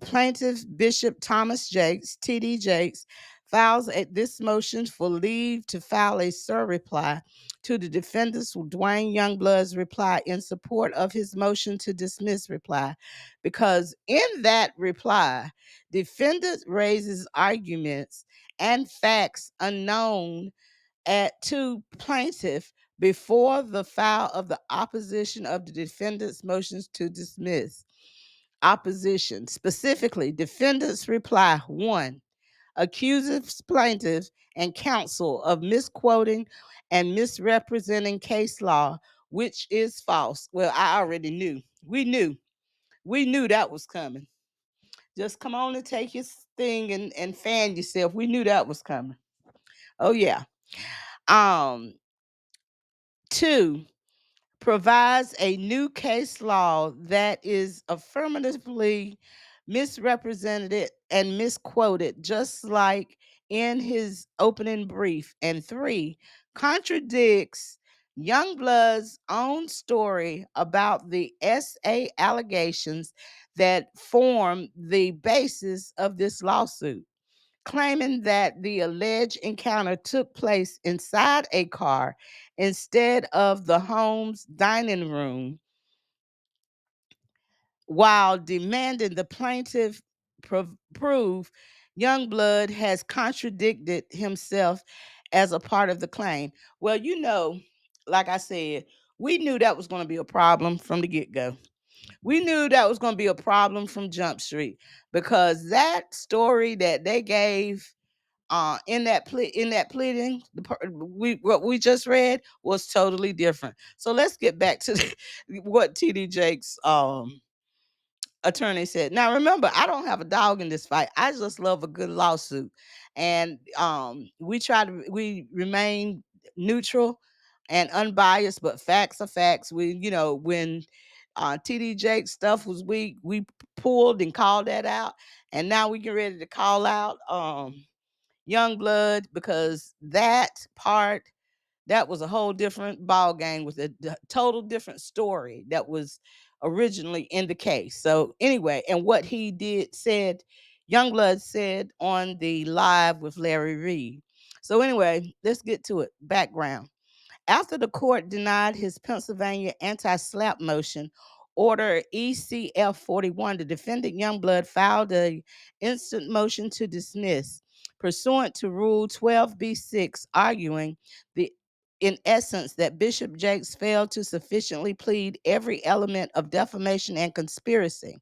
Plaintiff Bishop Thomas Jakes, TD Jakes, files this motion for leave to file a SIR reply to the defendant's Duane Youngblood's reply in support of his motion to dismiss reply, because in that reply, defendant raises arguments and facts unknown to plaintiff before the file of the opposition of the defendant's motions to dismiss. Opposition, specifically, defendants reply: one, accuses plaintiff and counsel of misquoting and misrepresenting case law, which is false. Well, I already knew. We knew that was coming. Just come on and take your thing and fan yourself. We knew that was coming. Oh yeah. Um, Two, provides a new case law that is affirmatively misrepresented and misquoted, just like in his opening brief. And three, contradicts Youngblood's own story about the SA allegations that form the basis of this lawsuit, claiming that the alleged encounter took place inside a car instead of the home's dining room, while demanding the plaintiff prove Youngblood has contradicted himself as a part of the claim. Well, like I said, we knew that was going to be a problem from the get-go. We knew that was going to be a problem from Jump Street, because that story that they gave in that pleading, what we just read was totally different. So let's get back to what TD Jakes attorney said. Now remember, I don't have a dog in this fight. I just love a good lawsuit. And we remain neutral and unbiased, but facts are facts. When TD Jakes stuff was weak, we pulled and called that out. And now we get ready to call out Youngblood, because that was a whole different ball game with a total different story that was originally in the case. So anyway, and what Youngblood said on the live with Larry Reed. So anyway, let's get to it. Background. After the court denied his Pennsylvania anti-SLAPP motion, Order ECF 41, the defendant Youngblood filed a instant motion to dismiss, pursuant to Rule 12b-6, arguing in essence that Bishop Jakes failed to sufficiently plead every element of defamation and conspiracy.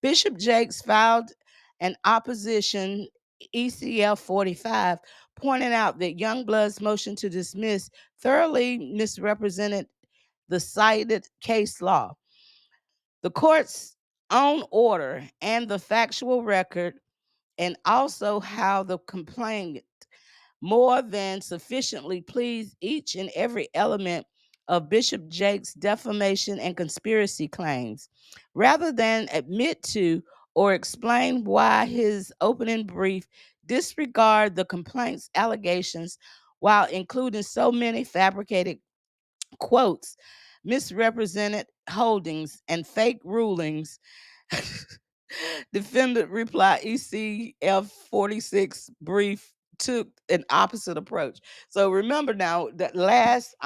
Bishop Jakes filed an opposition ECF 45, pointing out that Youngblood's motion to dismiss thoroughly misrepresented the cited case law, the court's own order, and the factual record, and also how the complaint more than sufficiently pleads each and every element of Bishop Jakes' defamation and conspiracy claims, rather than admit to or explain why his opening brief disregard the complaint's allegations while including so many fabricated quotes, misrepresented holdings, and fake rulings. Defendant reply ECF 46 brief took an opposite approach. So remember now that last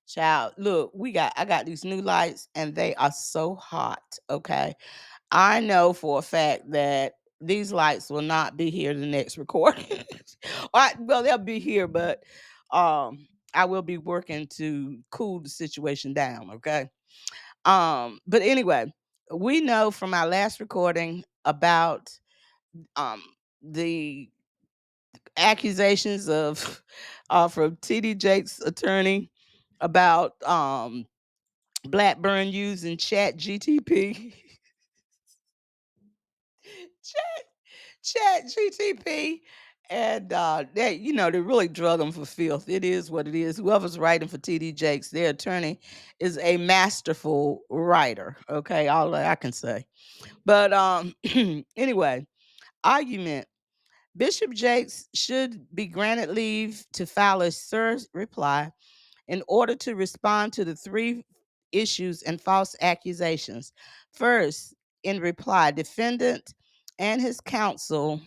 Child, look, I got these new lights and they are so hot. Okay. I know for a fact that these lights will not be here the next recording. Well, they'll be here, but I will be working to cool the situation down. Okay. But anyway, we know from our last recording about um the accusations of from TD Jake's attorney about Blackburn using Chat GTP. Chat Chat GTP. And they really drug him for filth. It is what it is. Whoever's writing for TD Jakes, their attorney, is a masterful writer. Okay, all that I can say. But anyway, argument. Bishop Jakes should be granted leave to file a SIR reply in order to respond to the three issues and false accusations. First, in reply, defendant and his counsel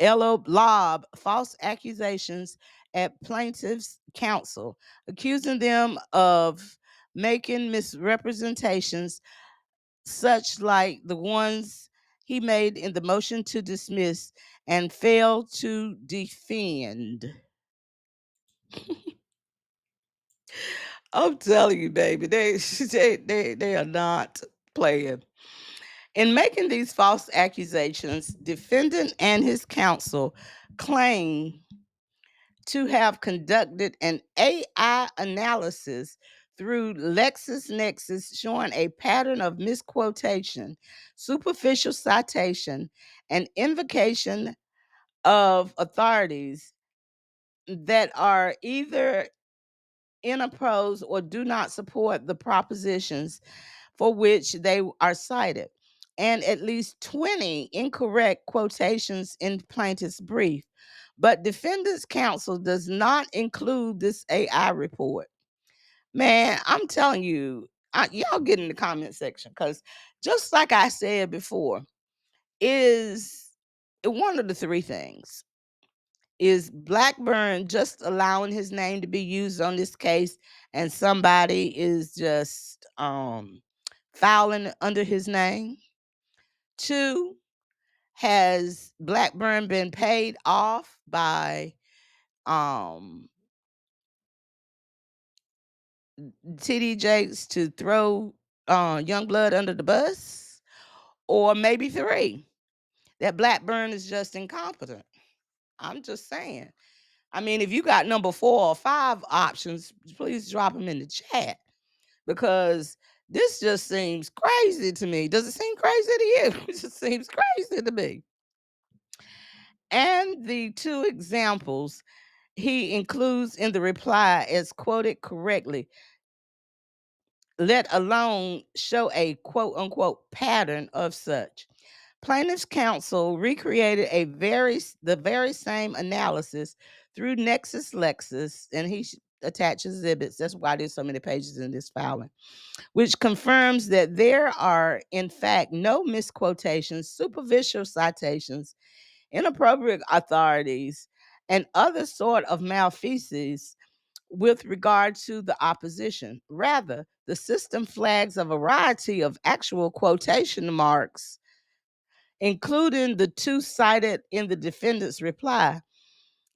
lob false accusations at plaintiff's counsel, accusing them of making misrepresentations such like the ones he made in the motion to dismiss and failed to defend. I'm telling you, baby, they are not playing. In making these false accusations, defendant and his counsel claim to have conducted an AI analysis through LexisNexis showing a pattern of misquotation, superficial citation, and invocation of authorities that are either oppose or do not support the propositions for which they are cited, and at least 20 incorrect quotations in plaintiff's brief. But defendant's counsel does not include this AI report. Man, I'm telling you, y'all get in the comment section because just like I said before, is one of the three things. Is Blackburn just allowing his name to be used on this case and somebody is just filing under his name? Two, has Blackburn been paid off by um TD Jakes to throw Youngblood under the bus? Or maybe three, that Blackburn is just incompetent. I'm just saying. I mean, if you got number 4 or 5 options, please drop them in the chat because this just seems crazy to me. Does it seem crazy to you? It just seems crazy to me. And the 2 examples he includes in the reply as quoted correctly, let alone show a quote unquote pattern of such. Plaintiff's counsel recreated the very same analysis through Nexus Lexis, and he attaches exhibits. That's why there's so many pages in this filing, which confirms that there are, in fact, no misquotations, superficial citations, inappropriate authorities, and other sort of malfeasance with regard to the opposition. Rather, the system flags a variety of actual quotation marks, including the 2 cited in the defendant's reply.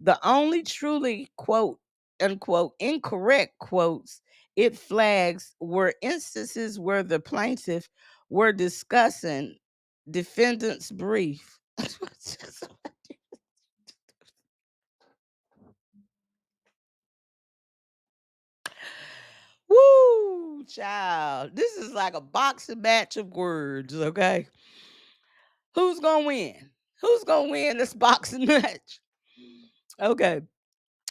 The only truly quote unquote incorrect quotes it flags were instances where the plaintiff were discussing defendant's brief. Woo, child. This is like a boxing match of words, okay? Who's gonna win? Who's gonna win this boxing match? Okay.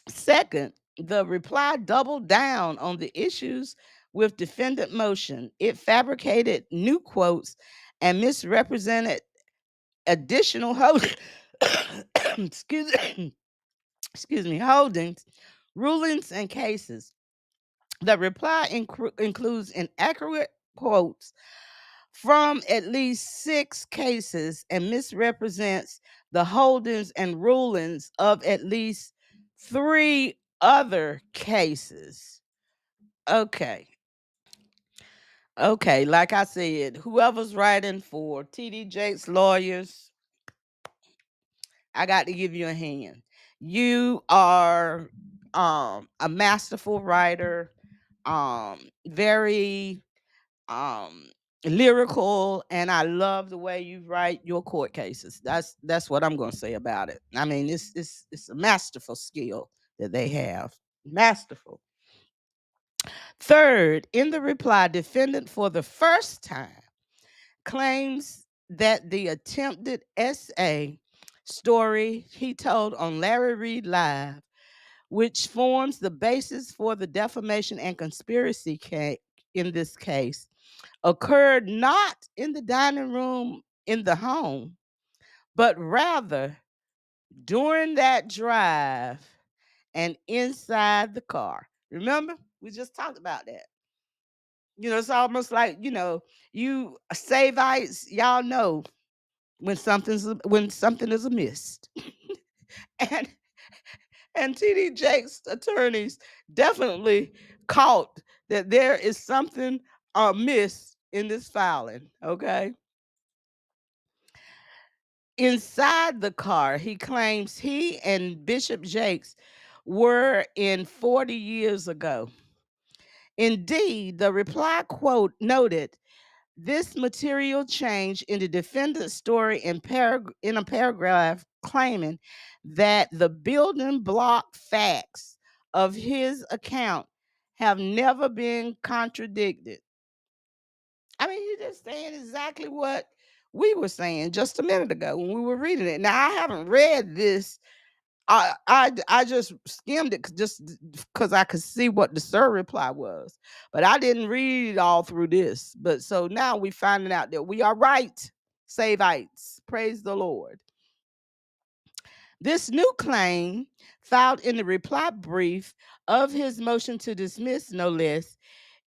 Second, the reply doubled down on the issues with defendant motion. It fabricated new quotes and misrepresented additional excuse, excuse me, holdings, rulings, and cases. The reply includes inaccurate quotes from at least 6 cases and misrepresents the holdings and rulings of at least 3 other cases. Okay. Okay, like I said, whoever's writing for TD Jakes lawyers, I got to give you a hand. You are a masterful writer, very um lyrical, and I love the way you write your court cases. That's what I'm going to say about it. I mean, it's a masterful skill that they have. Masterful. Third, in the reply, defendant for the first time claims that the attempted SA story he told on Larry Reed Live, which forms the basis for the defamation and conspiracy case in this case, occurred not in the dining room in the home, but rather during that drive and inside the car. Remember, we just talked about that. It's almost like, you Saveites, y'all know when something is amiss. and and TD Jakes attorneys definitely caught that there is something amiss in this filing. Okay. Inside the car, he claims he and Bishop Jakes were in 40 years ago. Indeed, the reply quote noted this material change in the defendant's story in a paragraph claiming that the building block facts of his account have never been contradicted. I mean, he's just saying exactly what we were saying just a minute ago when we were reading it. Now, I haven't read this. I just skimmed it just because I could see what the sir reply was, but I didn't read all through this. But so now we finding out that we are right, Saveites. Praise the Lord. This new claim, filed in the reply brief of his motion to dismiss, no less,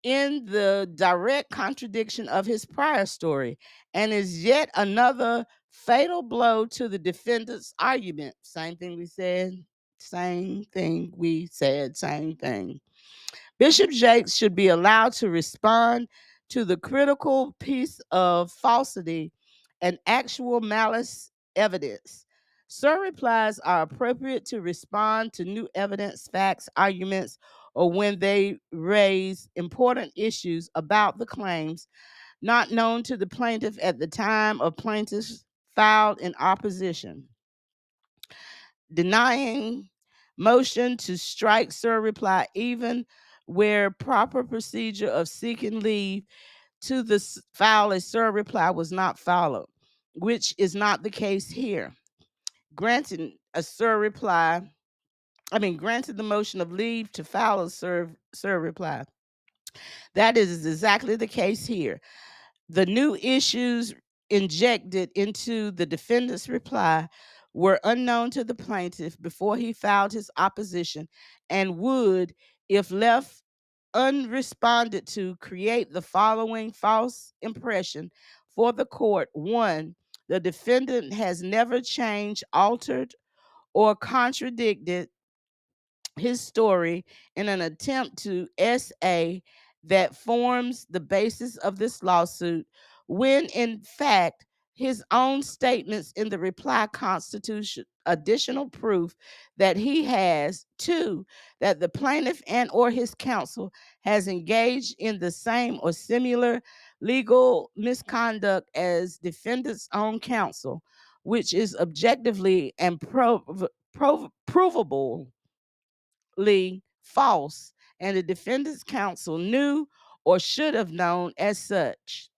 in the direct contradiction of his prior story, and is yet another fatal blow to the defendant's argument. Same thing we said, same thing we said, same thing. Bishop Jakes should be allowed to respond to the critical piece of falsity and actual malice evidence. Sir replies are appropriate to respond to new evidence, facts, arguments, or when they raise important issues about the claims not known to the plaintiff at the time of plaintiff's filed in opposition. Denying motion to strike Sir reply even where proper procedure of seeking leave to file a Sir reply was not followed, which is not the case here. Granting a Sir reply, granted the motion of leave to file a Sir reply. That is exactly the case here. The new issues injected into the defendant's reply were unknown to the plaintiff before he filed his opposition and would, if left unresponded to, create the following false impression for the court. One, the defendant has never changed, altered, or contradicted his story in an attempt to SA that forms the basis of this lawsuit, when in fact his own statements in the reply constitute additional proof that he has. Two, that the plaintiff and or his counsel has engaged in the same or similar legal misconduct as defendant's own counsel, which is objectively and provable false, and the defendant's counsel knew or should have known as such.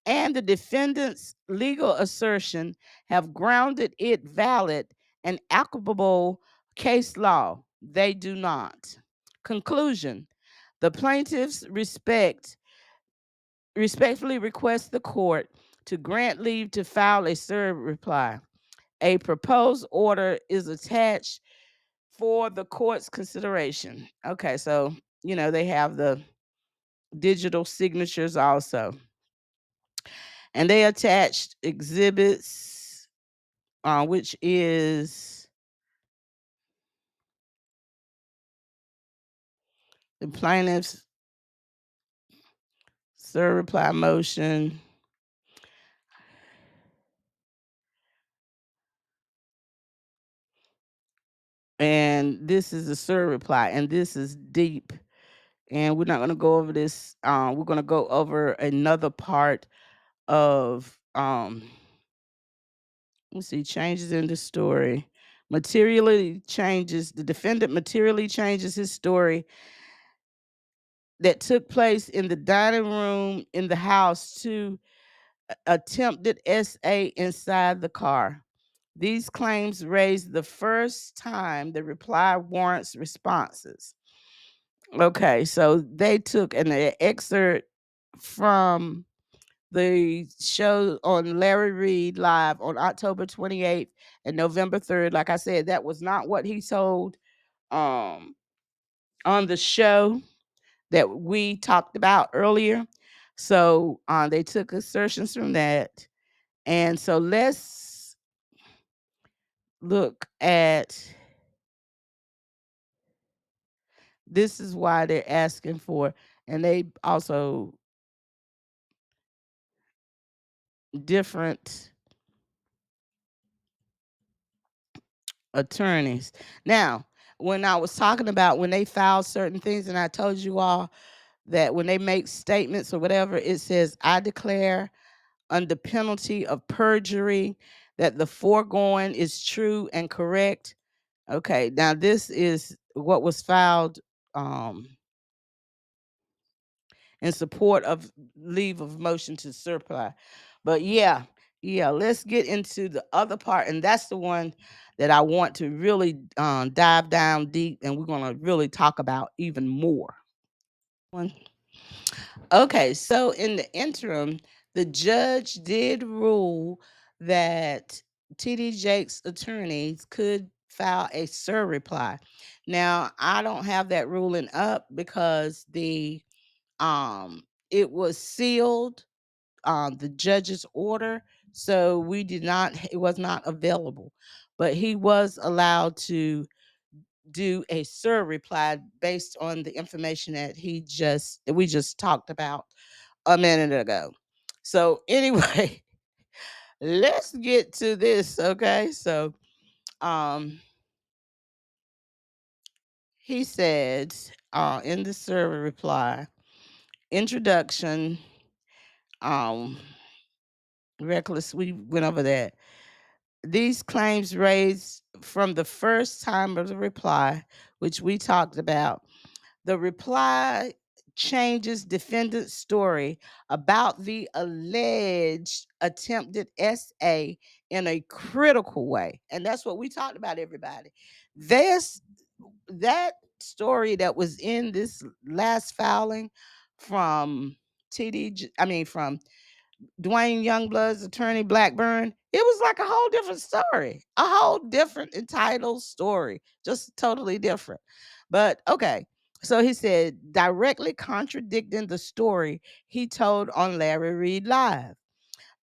And the defendant's legal assertion have grounded it valid and applicable case law. They do not. Conclusion: the plaintiffs respectfully request the court to grant leave to file a served reply. A proposed order is attached for the court's consideration. Okay, so they have the digital signatures also, and they attached exhibits, which is The plaintiff's reply motion. And this is a reply, and this is deep. And we're not going to go over this. We're going to go over another part of let's see, changes in the story. The defendant materially changes his story that took place in the dining room in the house to attempted SA inside the car. These claims raised the first time the reply warrants responses. Okay, so they took an excerpt from the show on Larry Reed Live on October 28th and November 3rd. Like I said, that was not what he told on the show that we talked about earlier. So they took assertions from that. And so let's look at this is why they're asking for, and they also different attorneys. Now, when I was talking about when they file certain things, and I told you all that when they make statements or whatever, it says, I declare under penalty of perjury that the foregoing is true and correct. Okay, now this is what was filed in support of leave of motion to supply. But yeah, let's get into the other part, and that's the one that I want to really dive down deep, and we're going to really talk about even more. Okay, so in the interim, the judge did rule that TD Jake's attorneys could file a reply. Now, I don't have that ruling up because it was sealed, the judge's order, so it was not available. But he was allowed to do a reply based on the information that we just talked about a minute ago. So anyway, let's get to this, okay? So he said in the server reply, introduction, reckless, we went over that. These claims raised from the first time of the reply, which we talked about. The reply changes defendant's story about the alleged attempted SA in a critical way. And that's what we talked about, everybody. That story that was in this last filing from from Duane Youngblood's attorney Blackburn, it was like a whole different story, a whole different entitled story, just totally different. But okay, so he said, directly contradicting the story he told on Larry Reed Live.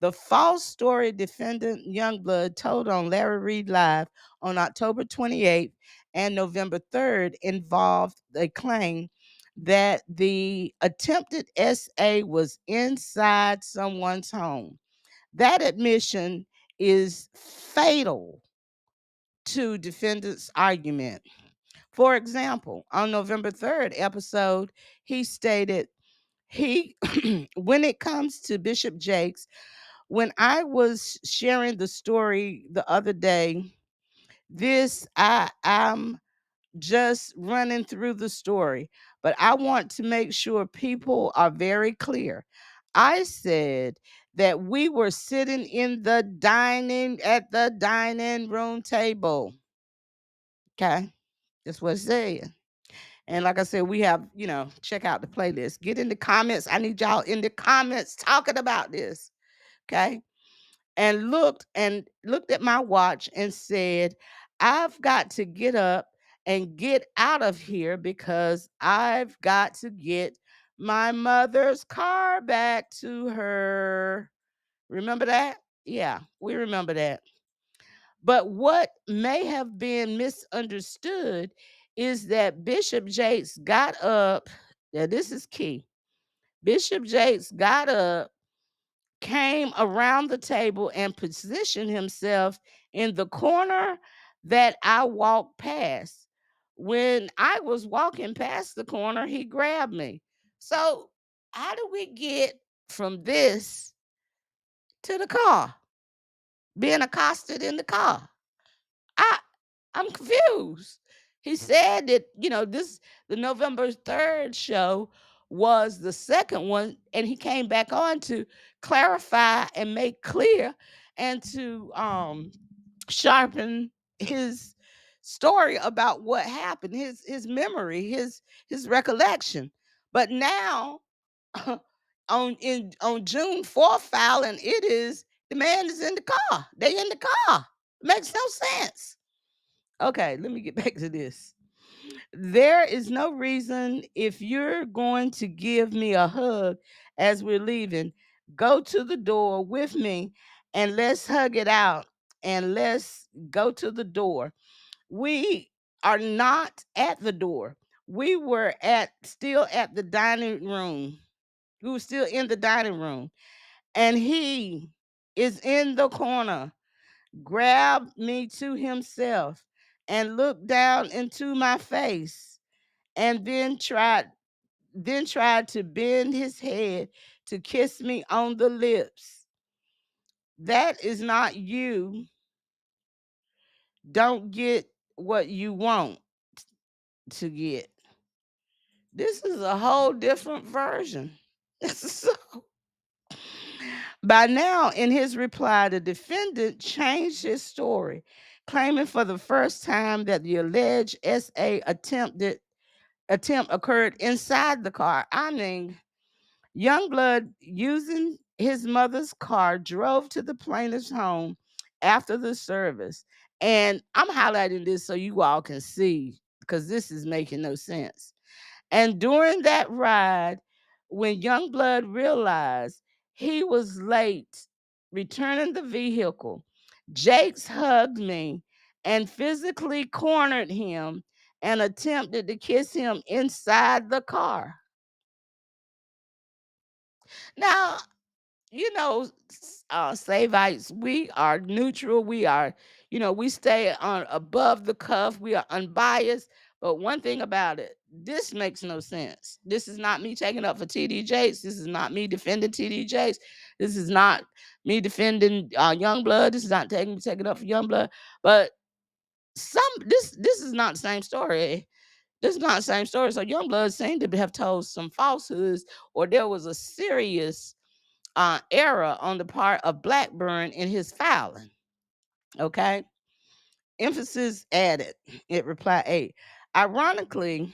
The false story defendant Youngblood told on Larry Reed Live on October 28th and November 3rd involved a claim that the attempted SA was inside someone's home. That admission is fatal to defendant's argument. For example, on November 3rd episode, he stated when it comes to Bishop Jakes, when I was sharing the story the other day, I'm just running through the story, but I want to make sure people are very clear. I said that we were sitting at the dining room table. Okay. That's what it said. And like I said, we have, check out the playlist. Get in the comments. I need y'all in the comments talking about this. Okay. And looked at my watch and said, I've got to get up and get out of here because I've got to get my mother's car back to her. Remember that? Yeah, we remember that. But what may have been misunderstood is that Bishop Jakes got up. Now, this is key. Bishop Jakes got up, came around the table, and positioned himself in the corner that I walked past. When I was walking past the corner, he grabbed me. So, how do we get from this to the car? Being accosted in the car. I I'm confused. He said that, the November 3rd show was the second one, and he came back on to clarify and make clear and to sharpen his story about what happened, his memory, his recollection. But now on June 4th filing, it is the man is in the car. They in the car. Makes no sense. Okay, let me get back to this. There is no reason, if you're going to give me a hug as we're leaving, go to the door with me and let's hug it out and let's go to the door. We are not at the door. We were still at the dining room. We were still in the dining room, and he is in the corner, grabbed me to himself and looked down into my face, and then tried to bend his head to kiss me on the lips. That is not you. Don't get what you want to get. This is a whole different version. So, by now, in his reply, the defendant changed his story, claiming for the first time that the alleged SA attempt occurred inside the car. I mean, Youngblood, using his mother's car, drove to the plaintiff's home after the service. And I'm highlighting this so you all can see, because this is making no sense. And during that ride, when Youngblood realized he was late returning the vehicle, Jakes hugged me and physically cornered him and attempted to kiss him inside the car. Now, Savites, we are neutral. We are, we stay on above the cuff. We are unbiased. But one thing about it, this makes no sense. This is not me taking up for TD Jakes. This is not me defending TD Jakes. This is not me defending Youngblood. This is not taking up for Youngblood. But this is not the same story. This is not the same story. So Youngblood seemed to have told some falsehoods, or there was a serious error on the part of Blackburn in his filing. Okay. Emphasis added. It reply A. Ironically,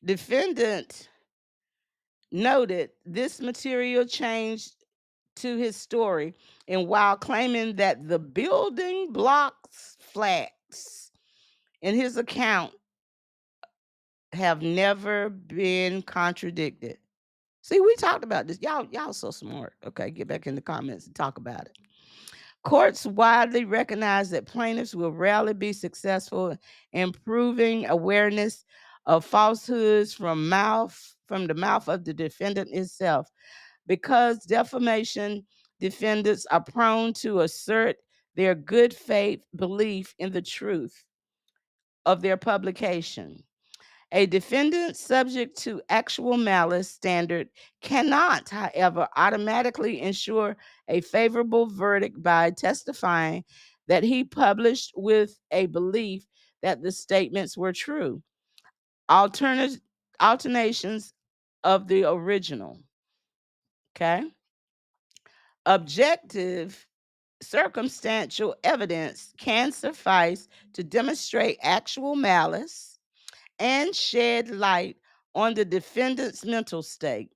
defendant noted this material changed to his story, and while claiming that the building blocks flats in his account have never been contradicted. See, we talked about this. Y'all so smart. Okay, get back in the comments and talk about it. Courts widely recognize that plaintiffs will rarely be successful in proving awareness of falsehoods from the mouth of the defendant itself, because defamation defendants are prone to assert their good faith belief in the truth of their publication. A defendant subject to actual malice standard cannot, however, automatically ensure a favorable verdict by testifying that he published with a belief that the statements were true. Alternations of the original. Okay. Objective circumstantial evidence can suffice to demonstrate actual malice and shed light on the defendant's mental state.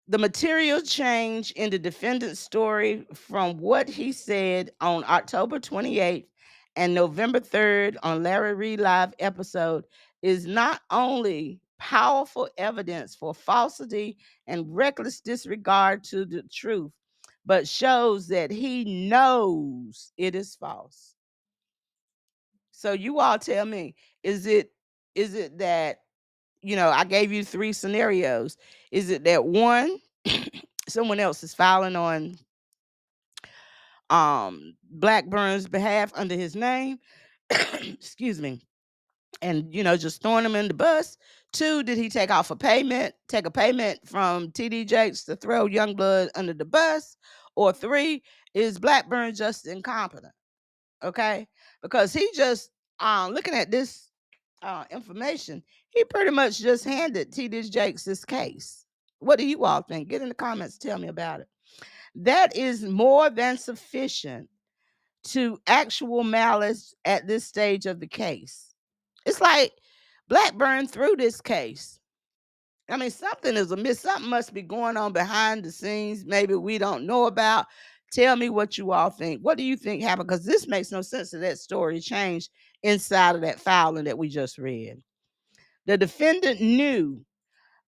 The material change in the defendant's story from what he said on October 28th and November 3rd on Larry Reed Live episode is not only powerful evidence for falsity and reckless disregard to the truth, but shows that he knows it is false. So you all tell me, is it that, I gave you 3 scenarios. Is it that one, someone else is filing on Blackburn's behalf under his name, excuse me, and just throwing him in the bus? 2, did he take a payment from TD Jakes to throw Youngblood under the bus? Or 3, is Blackburn just incompetent? Okay, because he just looking at this information, he pretty much just handed TD Jakes this case. What do you all think? Get in the comments, tell me about it. That is more than sufficient to actual malice at this stage of the case. It's like Blackburn threw this case. I mean, something is amiss. Something must be going on behind the scenes. Maybe we don't know about. Tell me what you all think. What do you think happened? Because this makes no sense that that story changed inside of that filing that we just read. The defendant knew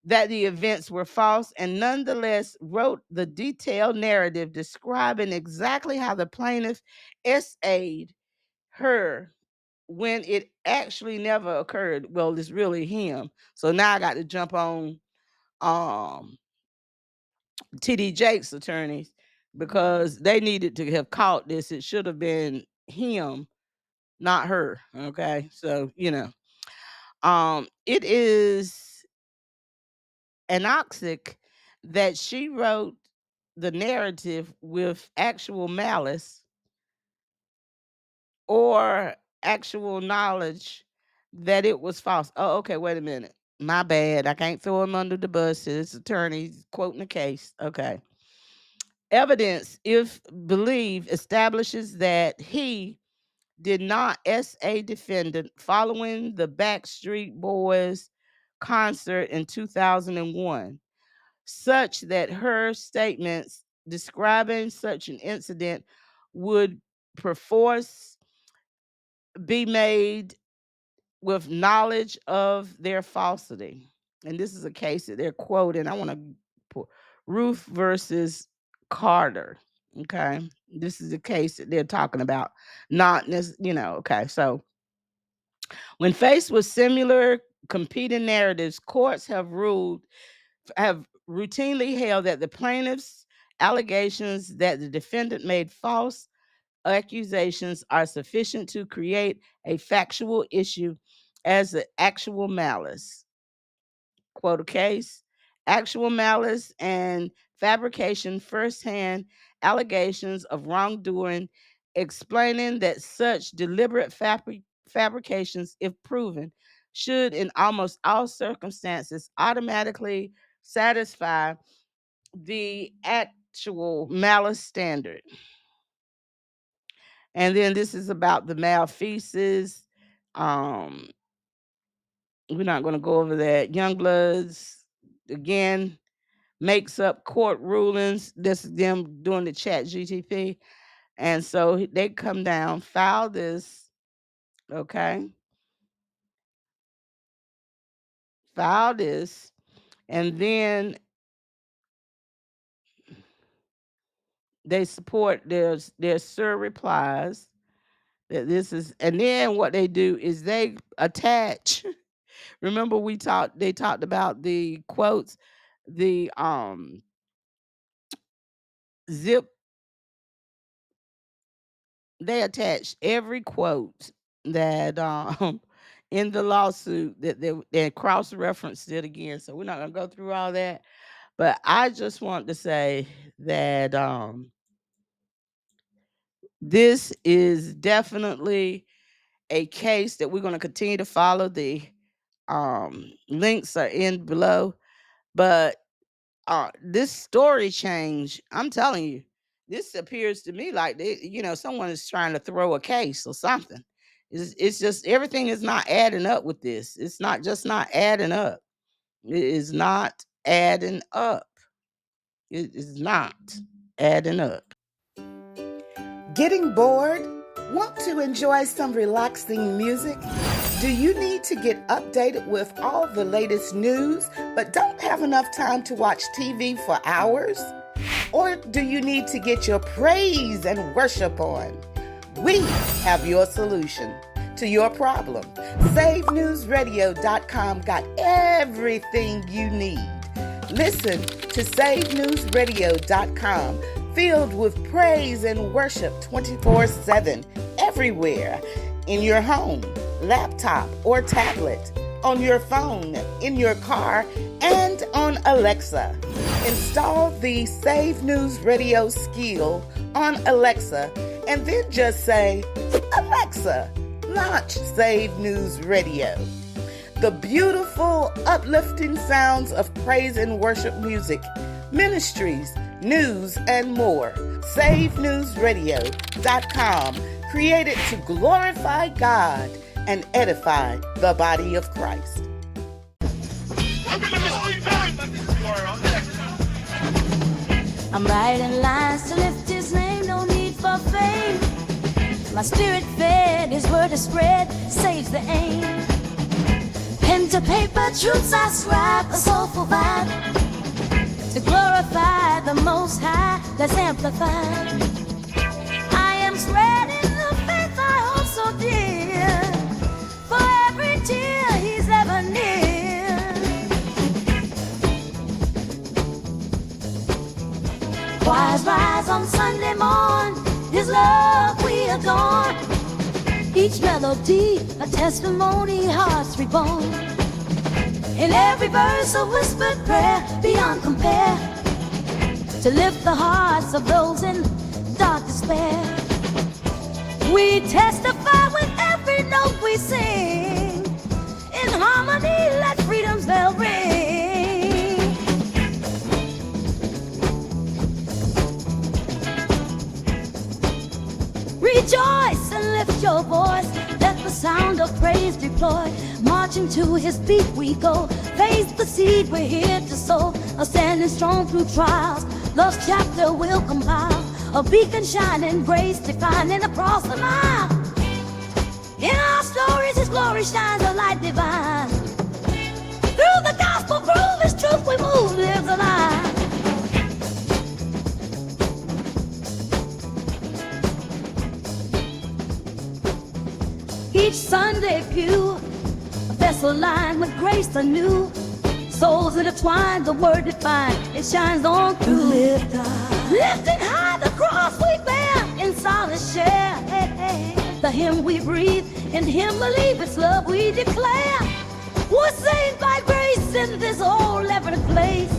that the events were false and nonetheless wrote the detailed narrative describing exactly how the plaintiff SA'd her when it actually never occurred. Well, it's really him. So now I got to jump on TD Jakes' attorneys because they needed to have caught this. It should have been him, not her. Okay. So, it is anoxic that she wrote the narrative with actual malice or actual knowledge that it was false. Oh, okay, wait a minute. My bad. I can't throw him under the bus. His attorney's quoting the case. Okay. Evidence, if believed, establishes that he did not SA defendant following the Backstreet Boys concert in 2001, such that her statements describing such an incident would perforce be made with knowledge of their falsity. And this is a case that they're quoting. I want to put Ruth versus Carter. Okay. This is the case that they're talking about. Not this, okay. So when faced with similar competing narratives, courts have routinely held that the plaintiff's allegations that the defendant made false accusations are sufficient to create a factual issue as the actual malice. Quote a case, actual malice and fabrication firsthand allegations of wrongdoing, explaining that such deliberate fabrications, if proven, should in almost all circumstances automatically satisfy the actual malice standard. And then this is about the malfeasance. Um, we're not going to go over that. Youngbloods, again, makes up court rulings. This is them doing the chat GTP. And so they come down, file this, okay? File this. And then they support their sir replies that this is, and then what they do is they attach. Remember they talked about the quotes, the zip, they attached every quote that in the lawsuit that they cross-referenced it again. So we're not gonna go through all that. But I just want to say that this is definitely a case that we're going to continue to follow. The links are in below. But this story change, I'm telling you, this appears to me like someone is trying to throw a case or something. It's just everything is not adding up with this. It's not adding up. It is not adding up. It is not adding up. Getting bored? Want to enjoy some relaxing music? Do you need to get updated with all the latest news, but don't have enough time to watch TV for hours? Or do you need to get your praise and worship on? We have your solution. to your problem. SAVEDnewsRadio.com got everything you need. Listen to SAVEDnewsRadio.com, filled with praise and worship 24/7, everywhere, in your home, laptop, or tablet, on your phone, in your car, and on Alexa. Install the Save News Radio skill on Alexa and then just say, "Alexa, launch Save News Radio." The beautiful, uplifting sounds of praise and worship music, ministries, news, and more. SaveNewsRadio.com, created to glorify God and edify the body of Christ. I'm writing lines to lift his name, no need for fame. My spirit fed, his word is spread, saves the aim. Pen to paper, truths I scribe, a soulful vibe. To glorify the Most High, let's amplify. I am spreading the faith I hold so dear, for every tear he's ever near. Choirs rise on Sunday morn, his love we adorn. Each melody a testimony, hearts reborn. In every verse a whispered prayer beyond compare, to lift the hearts of those in dark despair. We testify with every note we sing, in harmony let freedom's bell ring. Rejoice and lift your voice, let the sound of praise deploy. Marching to his beat we go, face the seed we're here to sow. Standing strong through trials, love's chapter will compile. A beacon shining, grace defining across the mile. In our stories his glory shines, a light divine. Through the gospel groove his truth we move, lives alive. Each Sunday pew, a vessel lined with grace anew. Souls intertwined, the word defined, it shines on through. Lifting high the cross we bear, in silence share. Hey, hey. The hymn we breathe, in him believe, it's love we declare. We're saved by grace in this whole ever place.